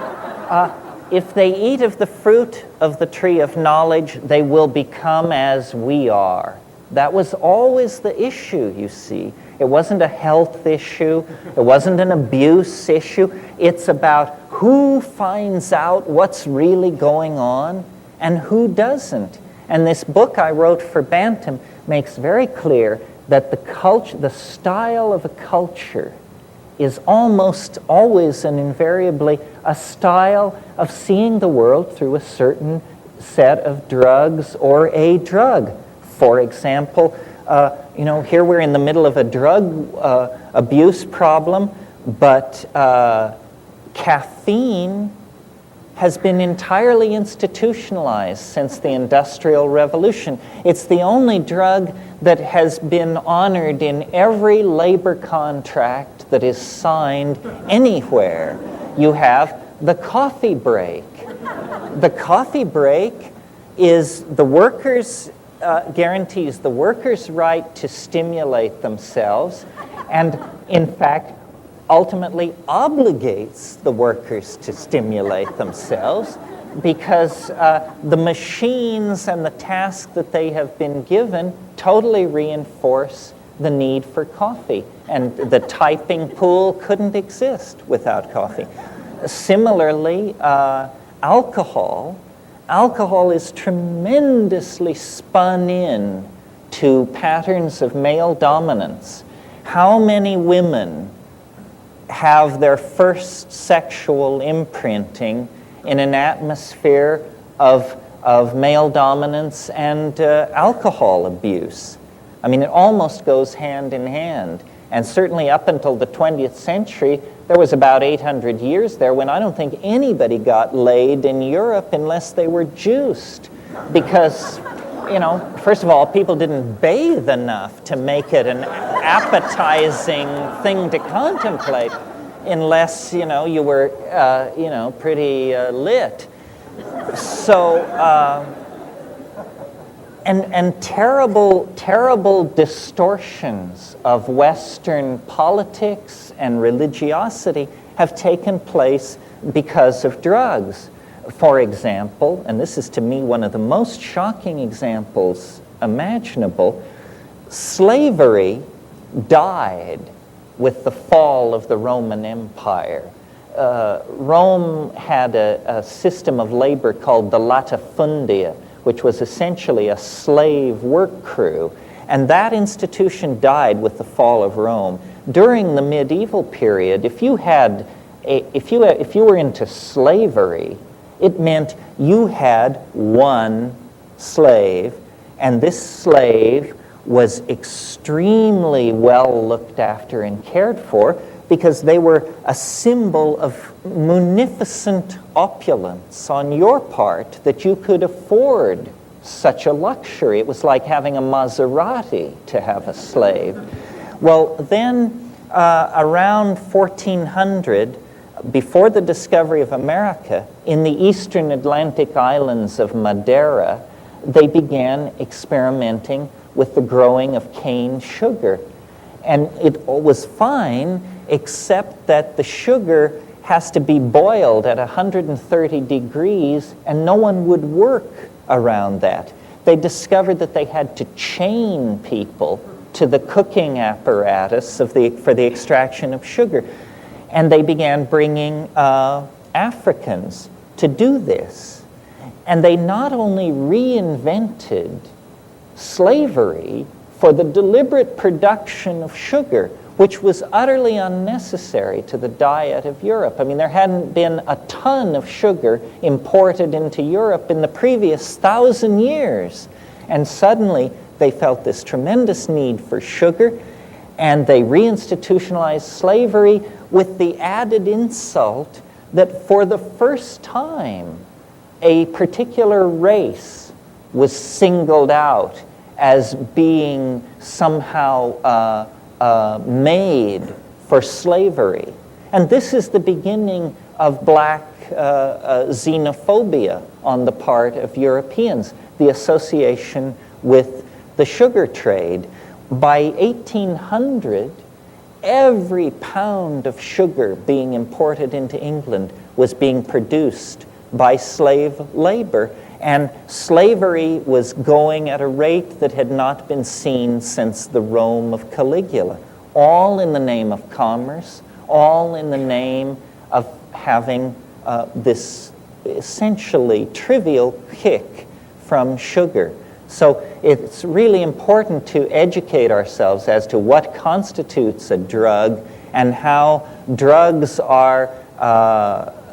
if they eat of the fruit of the tree of knowledge, they will become as we are. That was always the issue, you see. It wasn't a health issue. It wasn't an abuse issue. It's about who finds out what's really going on and who doesn't. And this book I wrote for Bantam makes very clear that the style of a culture is almost always and invariably a style of seeing the world through a certain set of drugs or a drug. For example, here we're in the middle of a drug abuse problem, but caffeine has been entirely institutionalized since the Industrial Revolution. It's the only drug that has been honored in every labor contract that is signed anywhere. You have the coffee break. The coffee break is the workers' guarantees the workers' right to stimulate themselves, and in fact ultimately obligates the workers to stimulate themselves, because the machines and the task that they have been given totally reinforce the need for coffee, and the typing pool couldn't exist without coffee. Similarly, alcohol is tremendously spun in to patterns of male dominance. How many women have their first sexual imprinting in an atmosphere of male dominance and alcohol abuse? I mean, it almost goes hand in hand. And certainly up until the 20th century, there was about 800 years there when I don't think anybody got laid in Europe unless they were juiced. Because, first of all, people didn't bathe enough to make it an appetizing thing to contemplate unless, you were, pretty lit. So, and terrible distortions of Western politics and religiosity have taken place because of drugs. For example, and this is to me one of the most shocking examples imaginable, slavery died with the fall of the Roman Empire. Rome had a system of labor called the latifundia, which was essentially a slave work crew. And that institution died with the fall of Rome. During the medieval period, if you were into slavery, it meant you had one slave, and this slave was extremely well looked after and cared for because they were a symbol of munificent opulence on your part that you could afford such a luxury. It was like having a Maserati to have a slave. Well, then around 1400, before the discovery of America, in the eastern Atlantic islands of Madeira, they began experimenting with the growing of cane sugar. And it was fine, except that the sugar has to be boiled at 130 degrees, and no one would work around that. They discovered that they had to chain people to the cooking apparatus for the extraction of sugar. And they began bringing Africans to do this. And they not only reinvented slavery for the deliberate production of sugar, which was utterly unnecessary to the diet of Europe. I mean, there hadn't been a ton of sugar imported into Europe in the previous 1,000 years. And suddenly, they felt this tremendous need for sugar, and they reinstitutionalized slavery with the added insult that for the first time, a particular race was singled out as being somehow made for slavery. And this is the beginning of black xenophobia on the part of Europeans, the association with the sugar trade. By 1800, every pound of sugar being imported into England was being produced by slave labor. And slavery was going at a rate that had not been seen since the Rome of Caligula, all in the name of commerce, all in the name of having this essentially trivial kick from sugar. So it's really important to educate ourselves as to what constitutes a drug and how drugs are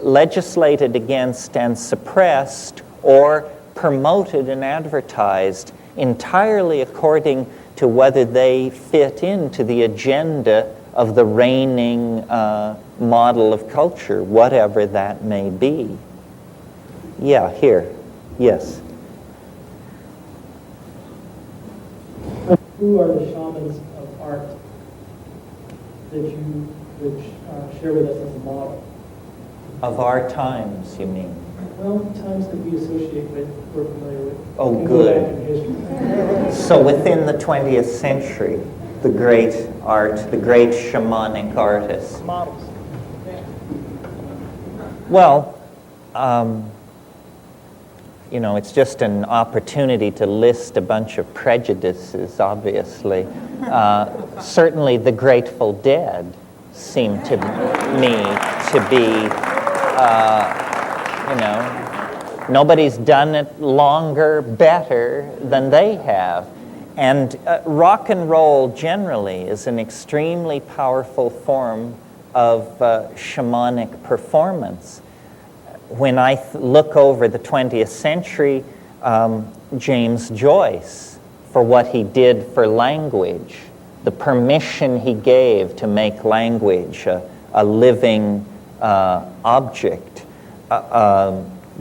legislated against and suppressed or promoted and advertised entirely according to whether they fit into the agenda of the reigning model of culture, whatever that may be. Yeah, here. Yes. Who are the shamans of art that you share with us as a model? Of our times, you mean? Well, times that we associate with, we're familiar with. Oh, And good. go back in history. So within the 20th century, the great art, the great shamanic artists. Models. Well, it's just an opportunity to list a bunch of prejudices, obviously. Certainly the Grateful Dead seem to me to be You know, nobody's done it longer, better than they have. And rock and roll generally is an extremely powerful form of shamanic performance. When I look over the 20th century, James Joyce, for what he did for language, the permission he gave to make language a living object.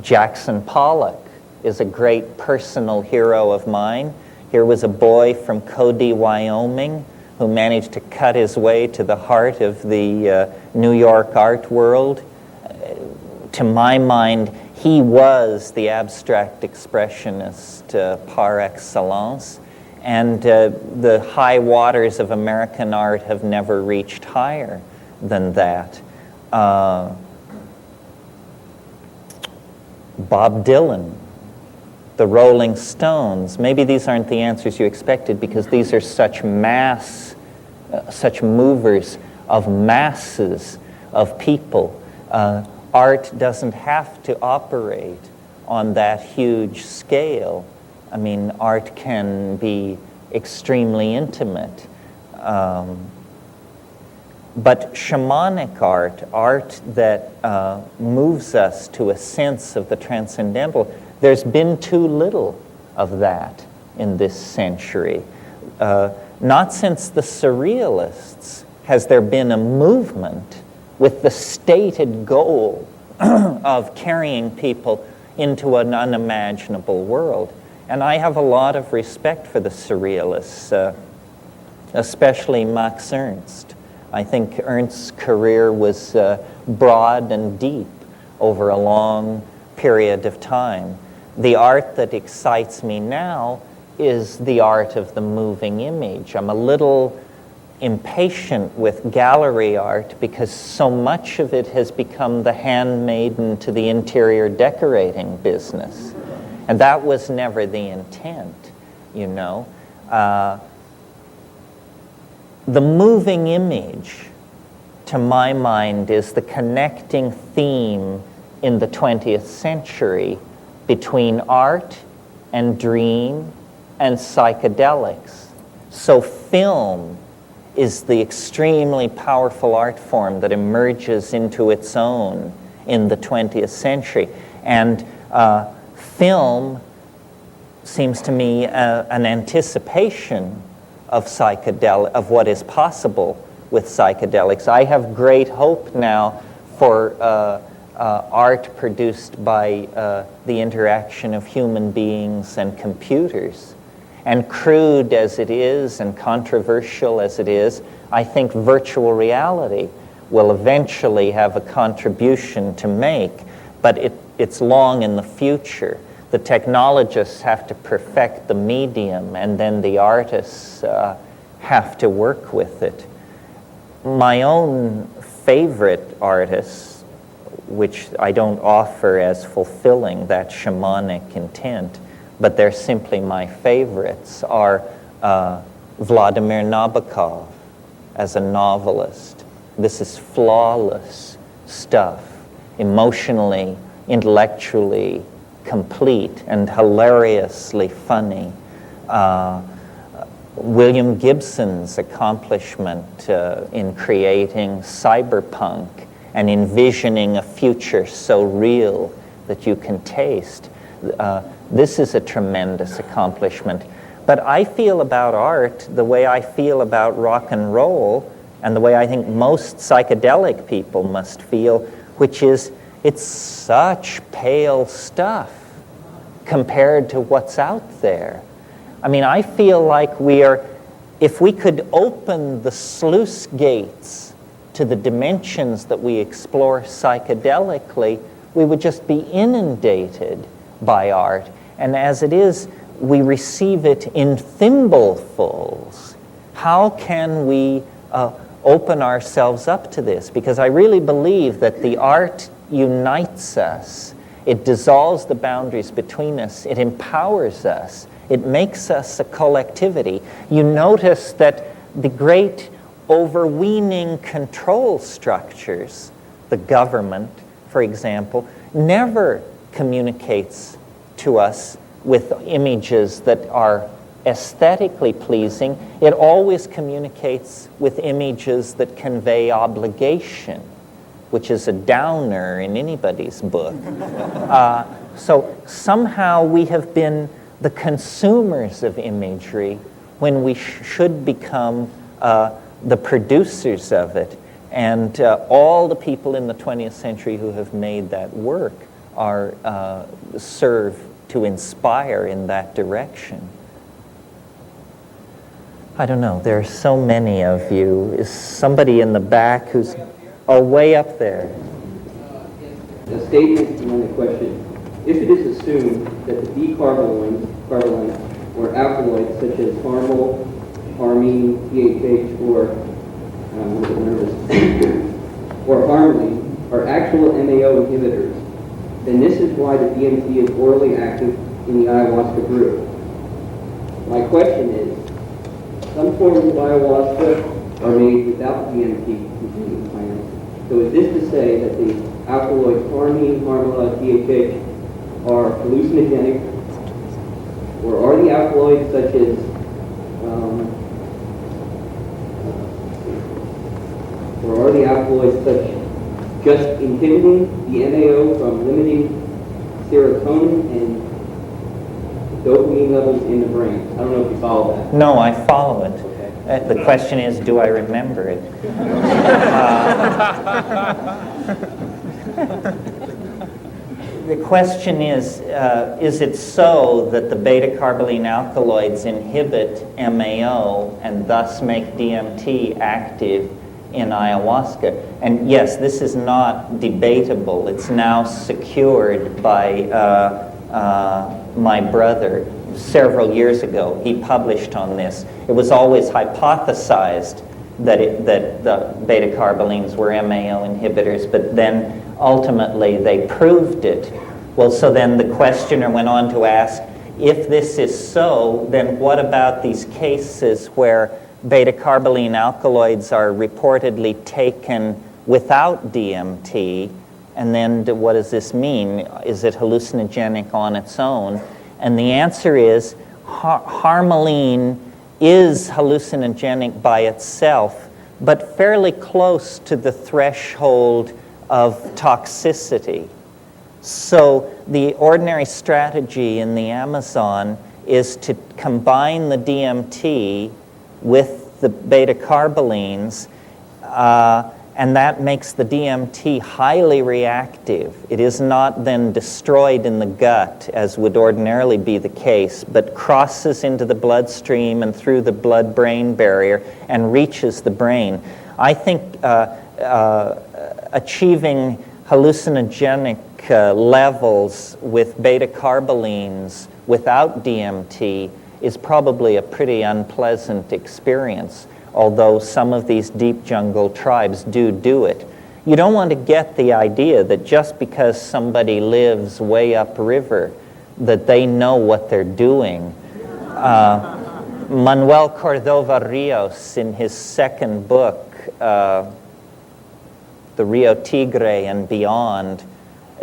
Jackson Pollock is a great personal hero of mine. Here was a boy from Cody, Wyoming, who managed to cut his way to the heart of the New York art world. To my mind, he was the abstract expressionist par excellence, and the high waters of American art have never reached higher than that. Bob Dylan, the Rolling Stones. Maybe these aren't the answers you expected because these are such such movers of masses of people. Art doesn't have to operate on that huge scale. I mean, art can be extremely intimate. But shamanic art that moves us to a sense of the transcendental, there's been too little of that in this century. Not since the Surrealists has there been a movement with the stated goal of carrying people into an unimaginable world. And I have a lot of respect for the Surrealists, especially Max Ernst. I think Ernst's career was broad and deep over a long period of time. The art that excites me now is the art of the moving image. I'm a little impatient with gallery art because so much of it has become the handmaiden to the interior decorating business. And that was never the intent, you know. The moving image, to my mind, is the connecting theme in the 20th century between art and dream and psychedelics. So film is the extremely powerful art form that emerges into its own in the 20th century. And film seems to me an anticipation of what is possible with psychedelics. I have great hope now for art produced by the interaction of human beings and computers. And crude as it is and controversial as it is, I think virtual reality will eventually have a contribution to make, but it's long in the future. The technologists have to perfect the medium, and then the artists have to work with it. My own favorite artists, which I don't offer as fulfilling that shamanic intent, but they're simply my favorites, are Vladimir Nabokov as a novelist. This is flawless stuff, emotionally, intellectually complete and hilariously funny. William Gibson's accomplishment in creating cyberpunk and envisioning a future so real that you can taste. This is a tremendous accomplishment. But I feel about art the way I feel about rock and roll, and the way I think most psychedelic people must feel, which is it's such pale stuff compared to what's out there. I mean, I feel like if we could open the sluice gates to the dimensions that we explore psychedelically, we would just be inundated by art. And as it is, we receive it in thimblefuls. How can we open ourselves up to this? Because I really believe that the art unites us. It dissolves the boundaries between us. It empowers us. It makes us a collectivity. You notice that the great overweening control structures, the government, for example, never communicates to us with images that are aesthetically pleasing. It always communicates with images that convey obligation, which is a downer in anybody's book. So somehow we have been the consumers of imagery when we should become the producers of it. And all the people in the 20th century who have made that work are serve to inspire in that direction. I don't know, there are so many of you. Is somebody in the back who's, oh, way up there? The statement and then the question. If it is assumed that the D-carbonyls or alkaloids such as harmyl, harmine, PHH, or I'm a little nervous, or harmaline are actual MAO inhibitors, then this is why the DMT is orally active in the ayahuasca group. My question is, some forms of ayahuasca are made without DMT-containing plants. So is this to say that the alkaloids harmine, harmala, PHH are hallucinogenic, or are the alkaloids such as just inhibiting the MAO from limiting serotonin and dopamine levels in the brain? I don't know if you follow that. No, I follow it. Okay. The question is, do I remember it? The question is it so that the beta-carboline alkaloids inhibit MAO and thus make DMT active in ayahuasca? And yes, this is not debatable. It's now secured by my brother several years ago. He published on this. It was always hypothesized that the beta-carbolines were MAO inhibitors, but then ultimately they proved it. Well, so then the questioner went on to ask, if this is so, then what about these cases where beta-carboline alkaloids are reportedly taken without DMT, and then what does this mean? Is it hallucinogenic on its own? And the answer is harmaline is hallucinogenic by itself, but fairly close to the threshold of toxicity. So the ordinary strategy in the Amazon is to combine the DMT with the beta-carbolines, and that makes the DMT highly reactive. It is not then destroyed in the gut, as would ordinarily be the case, but crosses into the bloodstream and through the blood-brain barrier and reaches the brain. I think achieving hallucinogenic levels with beta-carbolines without DMT is probably a pretty unpleasant experience, although some of these deep jungle tribes do it. You don't want to get the idea that just because somebody lives way upriver that they know what they're doing. Manuel Cordova Rios, in his second book, The Rio Tigre and Beyond,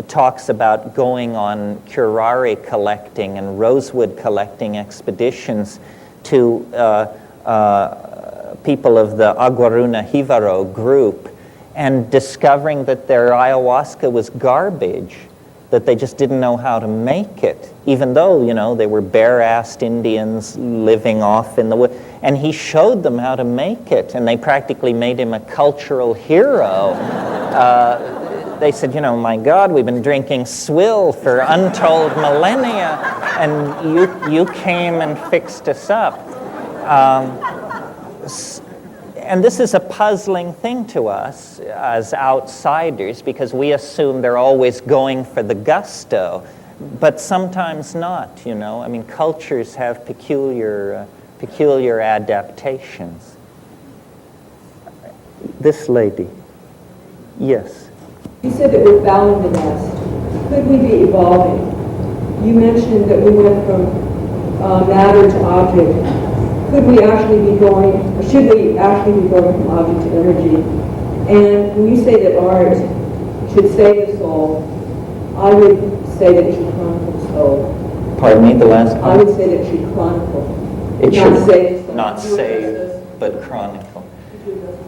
talks about going on curare collecting and rosewood collecting expeditions to people of the Aguaruna Jivaro group and discovering that their ayahuasca was garbage, that they just didn't know how to make it, even though, you know, they were bare-assed Indians living off in the wood. And he showed them how to make it, and they practically made him a cultural hero. They said, you know, my God, we've been drinking swill for untold millennia, and you came and fixed us up. And this is a puzzling thing to us as outsiders, because we assume they're always going for the gusto, but sometimes not, you know. I mean, cultures have peculiar adaptations. This lady. Yes. You said that we're found in this. Could we be evolving? You mentioned that we went from matter to object. Could we actually be going, or should we actually be going from object to energy? And when you say that art should say the soul, I would say that it should chronicle the soul. Pardon me, the last I part? would say that it should chronicle. It not should say the soul. not save, but chronicle.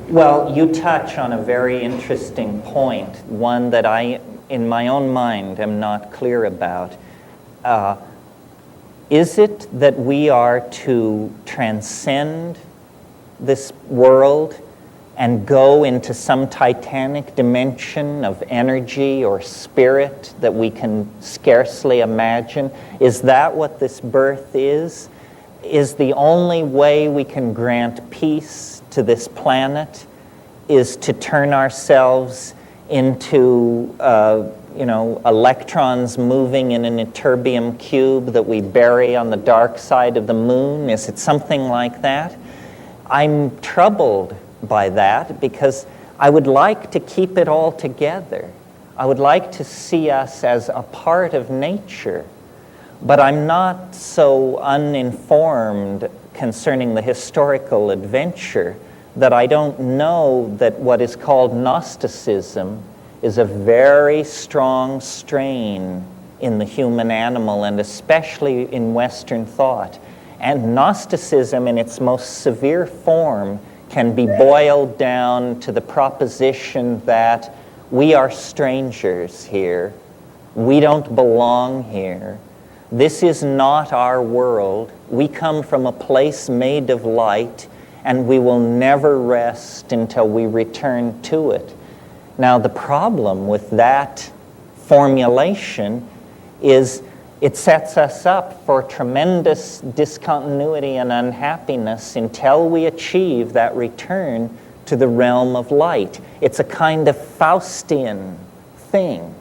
Well, you touch on a very interesting point, one that I, in my own mind, am not clear about. Is it that we are to transcend this world and go into some titanic dimension of energy or spirit that we can scarcely imagine? Is that what this birth is? Is the only way we can grant peace to this planet is to turn ourselves into electrons moving in an ytterbium cube that we bury on the dark side of the moon? Is it something like that? I'm troubled by that because I would like to keep it all together. I would like to see us as a part of nature, but I'm not so uninformed concerning the historical adventure that I don't know that what is called Gnosticism is a very strong strain in the human animal, and especially in Western thought. And Gnosticism in its most severe form can be boiled down to the proposition that we are strangers here. We don't belong here. This is not our world. We come from a place made of light, and we will never rest until we return to it. Now, the problem with that formulation is it sets us up for tremendous discontinuity and unhappiness until we achieve that return to the realm of light. It's a kind of Faustian thing,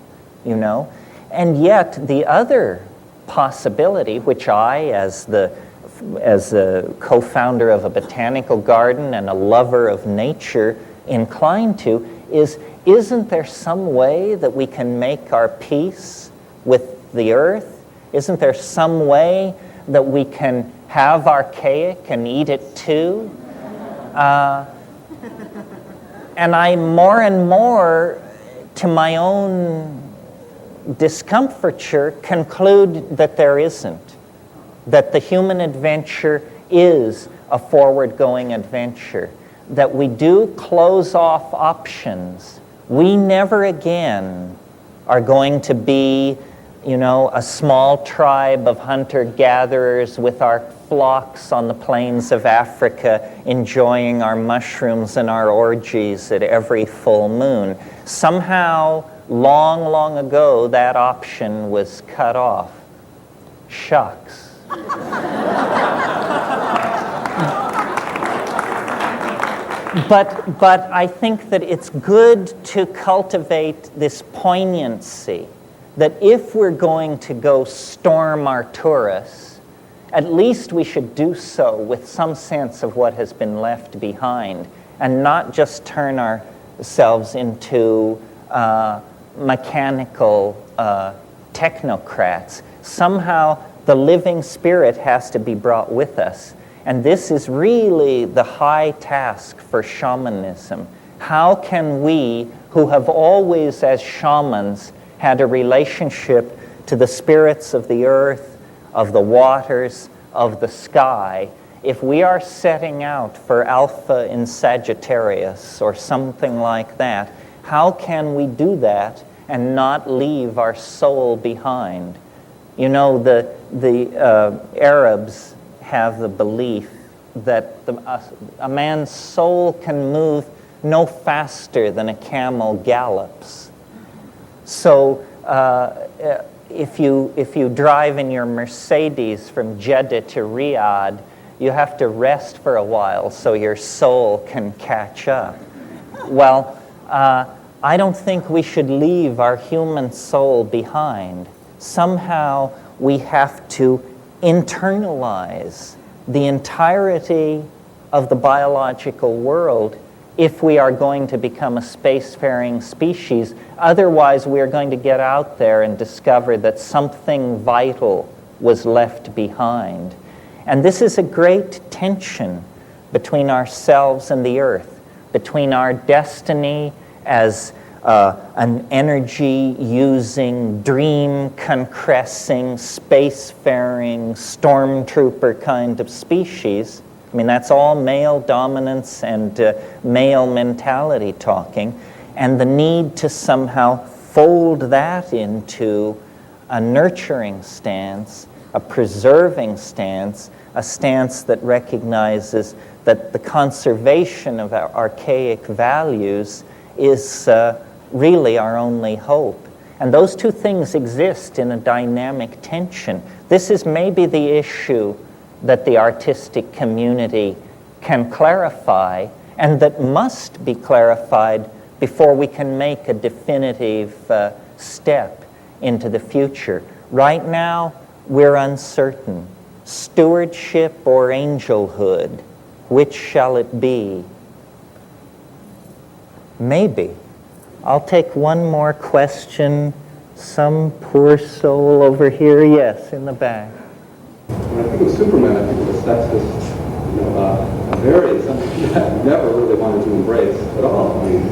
you know. And yet, the other possibility, which I, as a co-founder of a botanical garden and a lover of nature, incline to, is, isn't there some way that we can make our peace with the earth? Isn't there some way that we can have our cake and eat it too? And I more and more, to my own discomfiture, conclude that there isn't. That the human adventure is a forward-going adventure. That we do close off options. We never again are going to be, a small tribe of hunter-gatherers with our flocks on the plains of Africa, enjoying our mushrooms and our orgies at every full moon. Somehow, long, long ago, that option was cut off. Shucks. But I think that it's good to cultivate this poignancy, that if we're going to go storm Arcturus, at least we should do so with some sense of what has been left behind, and not just turn ourselves into mechanical technocrats. Somehow the living spirit has to be brought with us. And this is really the high task for shamanism. How can we, who have always, as shamans, had a relationship to the spirits of the earth, of the waters, of the sky, if we are setting out for Alpha in Sagittarius or something like that, how can we do that and not leave our soul behind? You know, the Arabs have the belief that a man's soul can move no faster than a camel gallops. So if you drive in your Mercedes from Jeddah to Riyadh, you have to rest for a while so your soul can catch up. Well, I don't think we should leave our human soul behind. Somehow we have to internalize the entirety of the biological world if we are going to become a spacefaring species. Otherwise, we are going to get out there and discover that something vital was left behind. And this is a great tension between ourselves and the earth, between our destiny as an energy-using, dream-concressing, spacefaring, stormtrooper kind of species. I mean, that's all male dominance and male mentality talking. And the need to somehow fold that into a nurturing stance, a preserving stance, a stance that recognizes that the conservation of our archaic values is really our only hope. And those two things exist in a dynamic tension. This is maybe the issue that the artistic community can clarify, and that must be clarified before we can make a definitive step into the future. Right now, we're uncertain. Stewardship or angelhood, which shall it be? Maybe. I'll take one more question. Some poor soul over here. Yes, in the back. When I think of Superman, I think of a sexist, something that I never really wanted to embrace at all. I mean,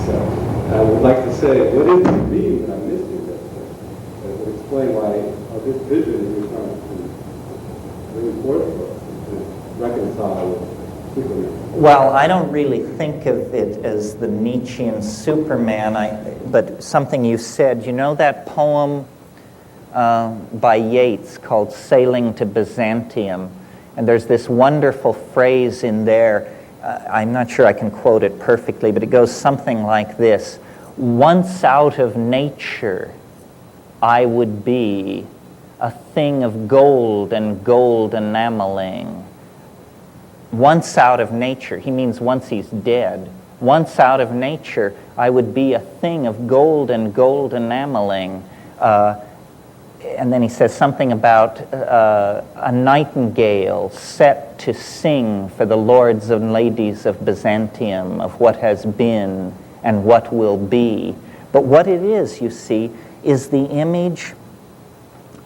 so I would like to say, what is it me that I'm missing? That would explain why this vision you're trying to bring forth for us to reconcile with Superman. Well, I don't really think of it as the Nietzschean Superman, but something you said. You know that poem by Yeats called Sailing to Byzantium? And there's this wonderful phrase in there. I'm not sure I can quote it perfectly, but it goes something like this. Once out of nature, I would be a thing of gold and gold enameling. Once out of nature, he means once he's dead. Once out of nature, I would be a thing of gold and gold enameling. And then he says something about a nightingale set to sing for the lords and ladies of Byzantium of what has been and what will be. But what it is, you see, is the image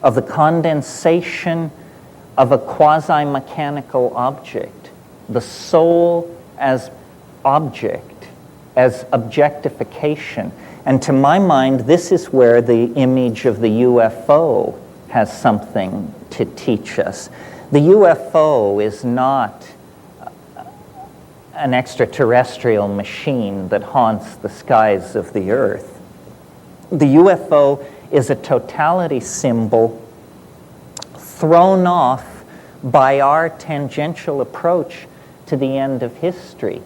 of the condensation of a quasi-mechanical object, the soul as object, as objectification. And to my mind, this is where the image of the UFO has something to teach us. The UFO is not an extraterrestrial machine that haunts the skies of the earth. The UFO is a totality symbol thrown off by our tangential approach to the end of history.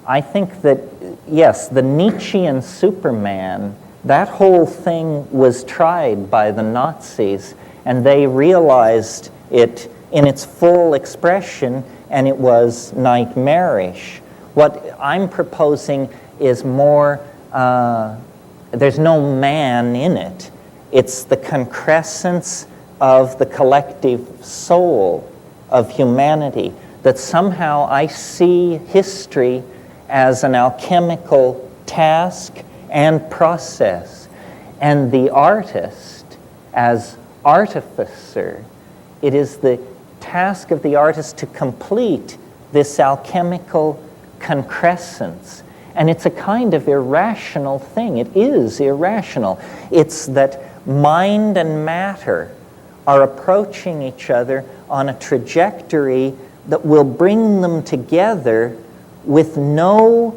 I think that, yes, the Nietzschean Superman, that whole thing was tried by the Nazis, and they realized it in its full expression, and it was nightmarish. What I'm proposing is more, there's no man in it. It's the concrescence of the collective soul of humanity, that somehow I see history as an alchemical task and process, and the artist as artificer. It is the task of the artist to complete this alchemical concrescence. And it's a kind of irrational thing. It is irrational. It's that mind and matter are approaching each other on a trajectory that will bring them together with no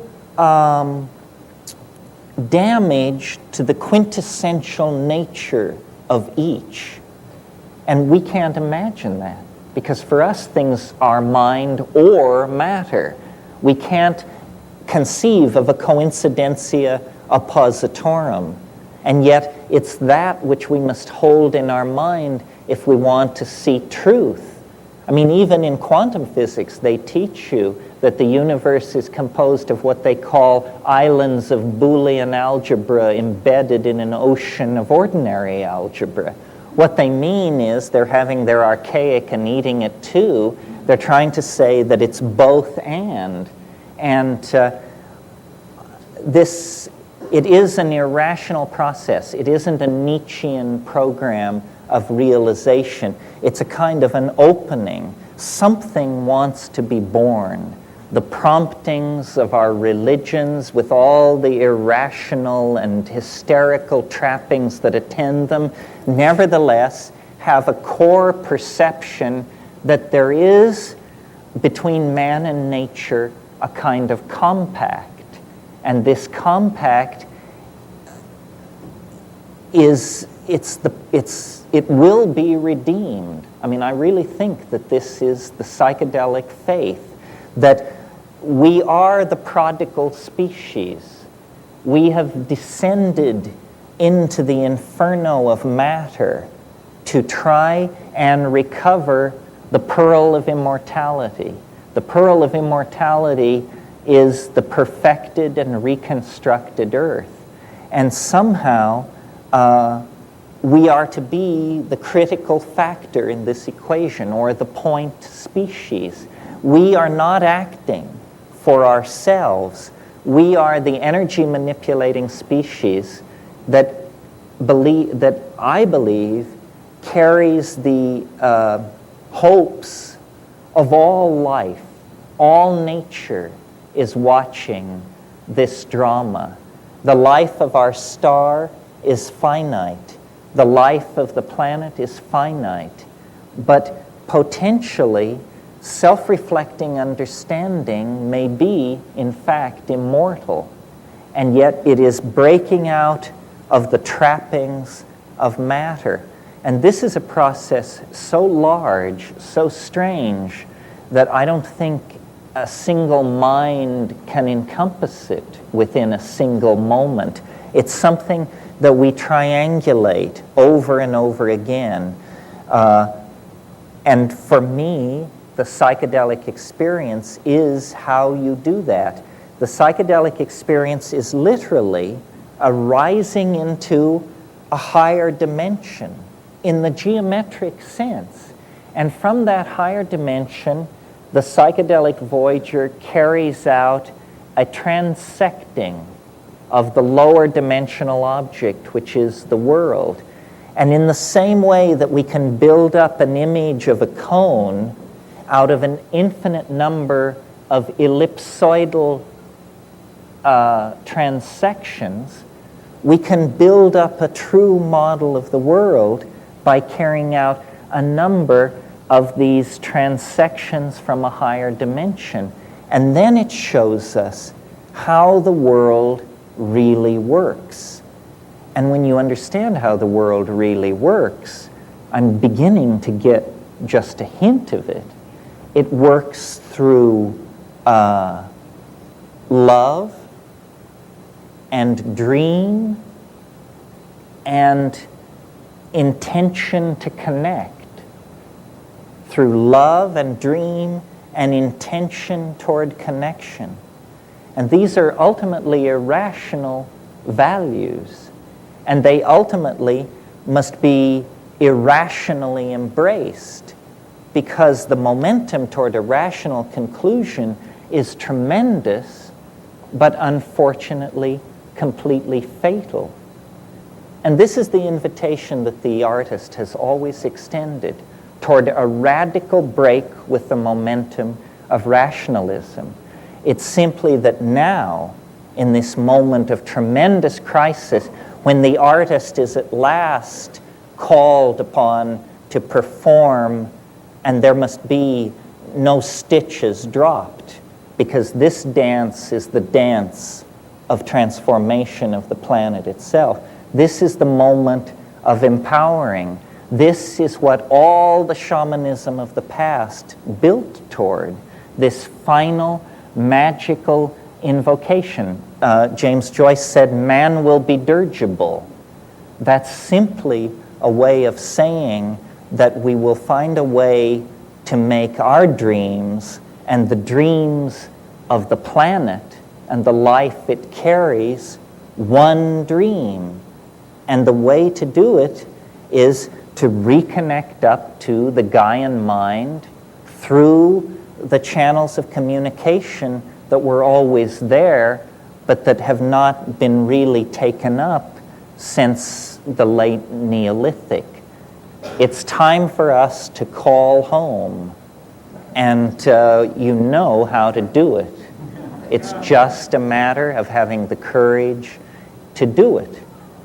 damage to the quintessential nature of each. And we can't imagine that, because for us things are mind or matter. We can't conceive of a coincidentia oppositorum. And yet it's that which we must hold in our mind if we want to see truth. I mean, even in quantum physics, they teach you that the universe is composed of what they call islands of Boolean algebra embedded in an ocean of ordinary algebra. What they mean is they're having their archaic and eating it too. They're trying to say that it's both and. And it is an irrational process. It isn't a Nietzschean program of realization. It's a kind of an opening. Something wants to be born. the promptings of our religions with all the irrational and hysterical trappings that attend them, nevertheless have a core perception that there is between man and nature a kind of compact. And this compact it will be redeemed. I mean, I really think that this is the psychedelic faith, that we are the prodigal species. We have descended into the inferno of matter to try and recover the pearl of immortality. The pearl of immortality is the perfected and reconstructed earth. And somehow we are to be the critical factor in this equation, or the point species. We are not acting for ourselves. We are the energy manipulating species that I believe carries the hopes of all life. All nature is watching this drama. The life of our star is finite. The life of the planet is finite. But potentially, self-reflecting understanding may be, in fact, immortal. And yet it is breaking out of the trappings of matter. And this is a process so large, so strange, that I don't think a single mind can encompass it within a single moment. It's something that we triangulate over and over again. And for me, the psychedelic experience is how you do that. The psychedelic experience is literally a rising into a higher dimension in the geometric sense. And from that higher dimension, the psychedelic voyager carries out a transecting of the lower dimensional object, which is the world. And in the same way that we can build up an image of a cone out of an infinite number of ellipsoidal transections, we can build up a true model of the world by carrying out a number of these transections from a higher dimension. And then it shows us how the world really works. And when you understand how the world really works, I'm beginning to get just a hint of it. It works through love and dream and intention to connect. Through love and dream and intention toward connection. And these are ultimately irrational values. And they ultimately must be irrationally embraced, because the momentum toward a rational conclusion is tremendous, but unfortunately completely fatal. And this is the invitation that the artist has always extended toward a radical break with the momentum of rationalism. It's simply that now, in this moment of tremendous crisis, when the artist is at last called upon to perform, and there must be no stitches dropped, because this dance is the dance of transformation of the planet itself. This is the moment of empowering. This is what all the shamanism of the past built toward, this final magical invocation. James Joyce said, man will be dirigible. That's simply a way of saying that we will find a way to make our dreams and the dreams of the planet and the life it carries one dream. And the way to do it is to reconnect up to the Gaian mind through the channels of communication that were always there, but that have not been really taken up since the late Neolithic. It's time for us to call home. and you know how to do it. It's just a matter of having the courage to do it,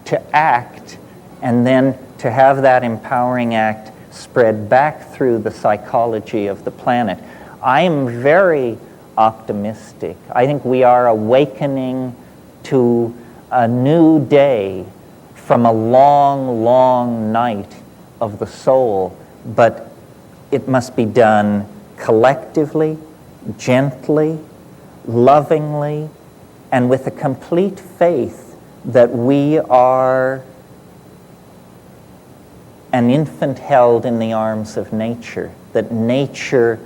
to act, and then to have that empowering act spread back through the psychology of the planet. I am very optimistic. I think we are awakening to a new day from a long, long night of the soul, but it must be done collectively, gently, lovingly, and with a complete faith that we are an infant held in the arms of nature, that nature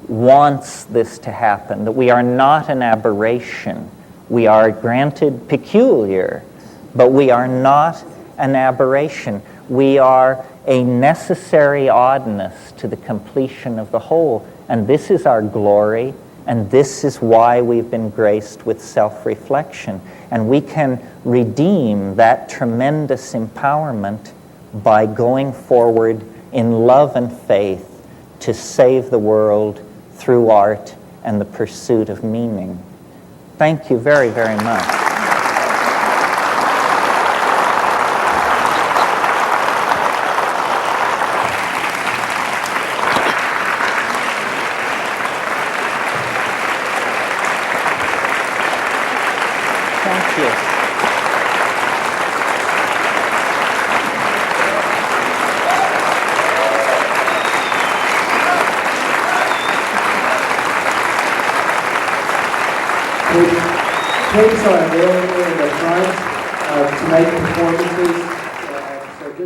wants this to happen, that we are not an aberration. We are granted peculiar, but we are not an aberration. We are a necessary oddness to the completion of the whole. And this is our glory, and this is why we've been graced with self-reflection. And we can redeem that tremendous empowerment by going forward in love and faith to save the world through art and the pursuit of meaning. Thank you very, very much. Thank you. Tapes are available in the front to make performances.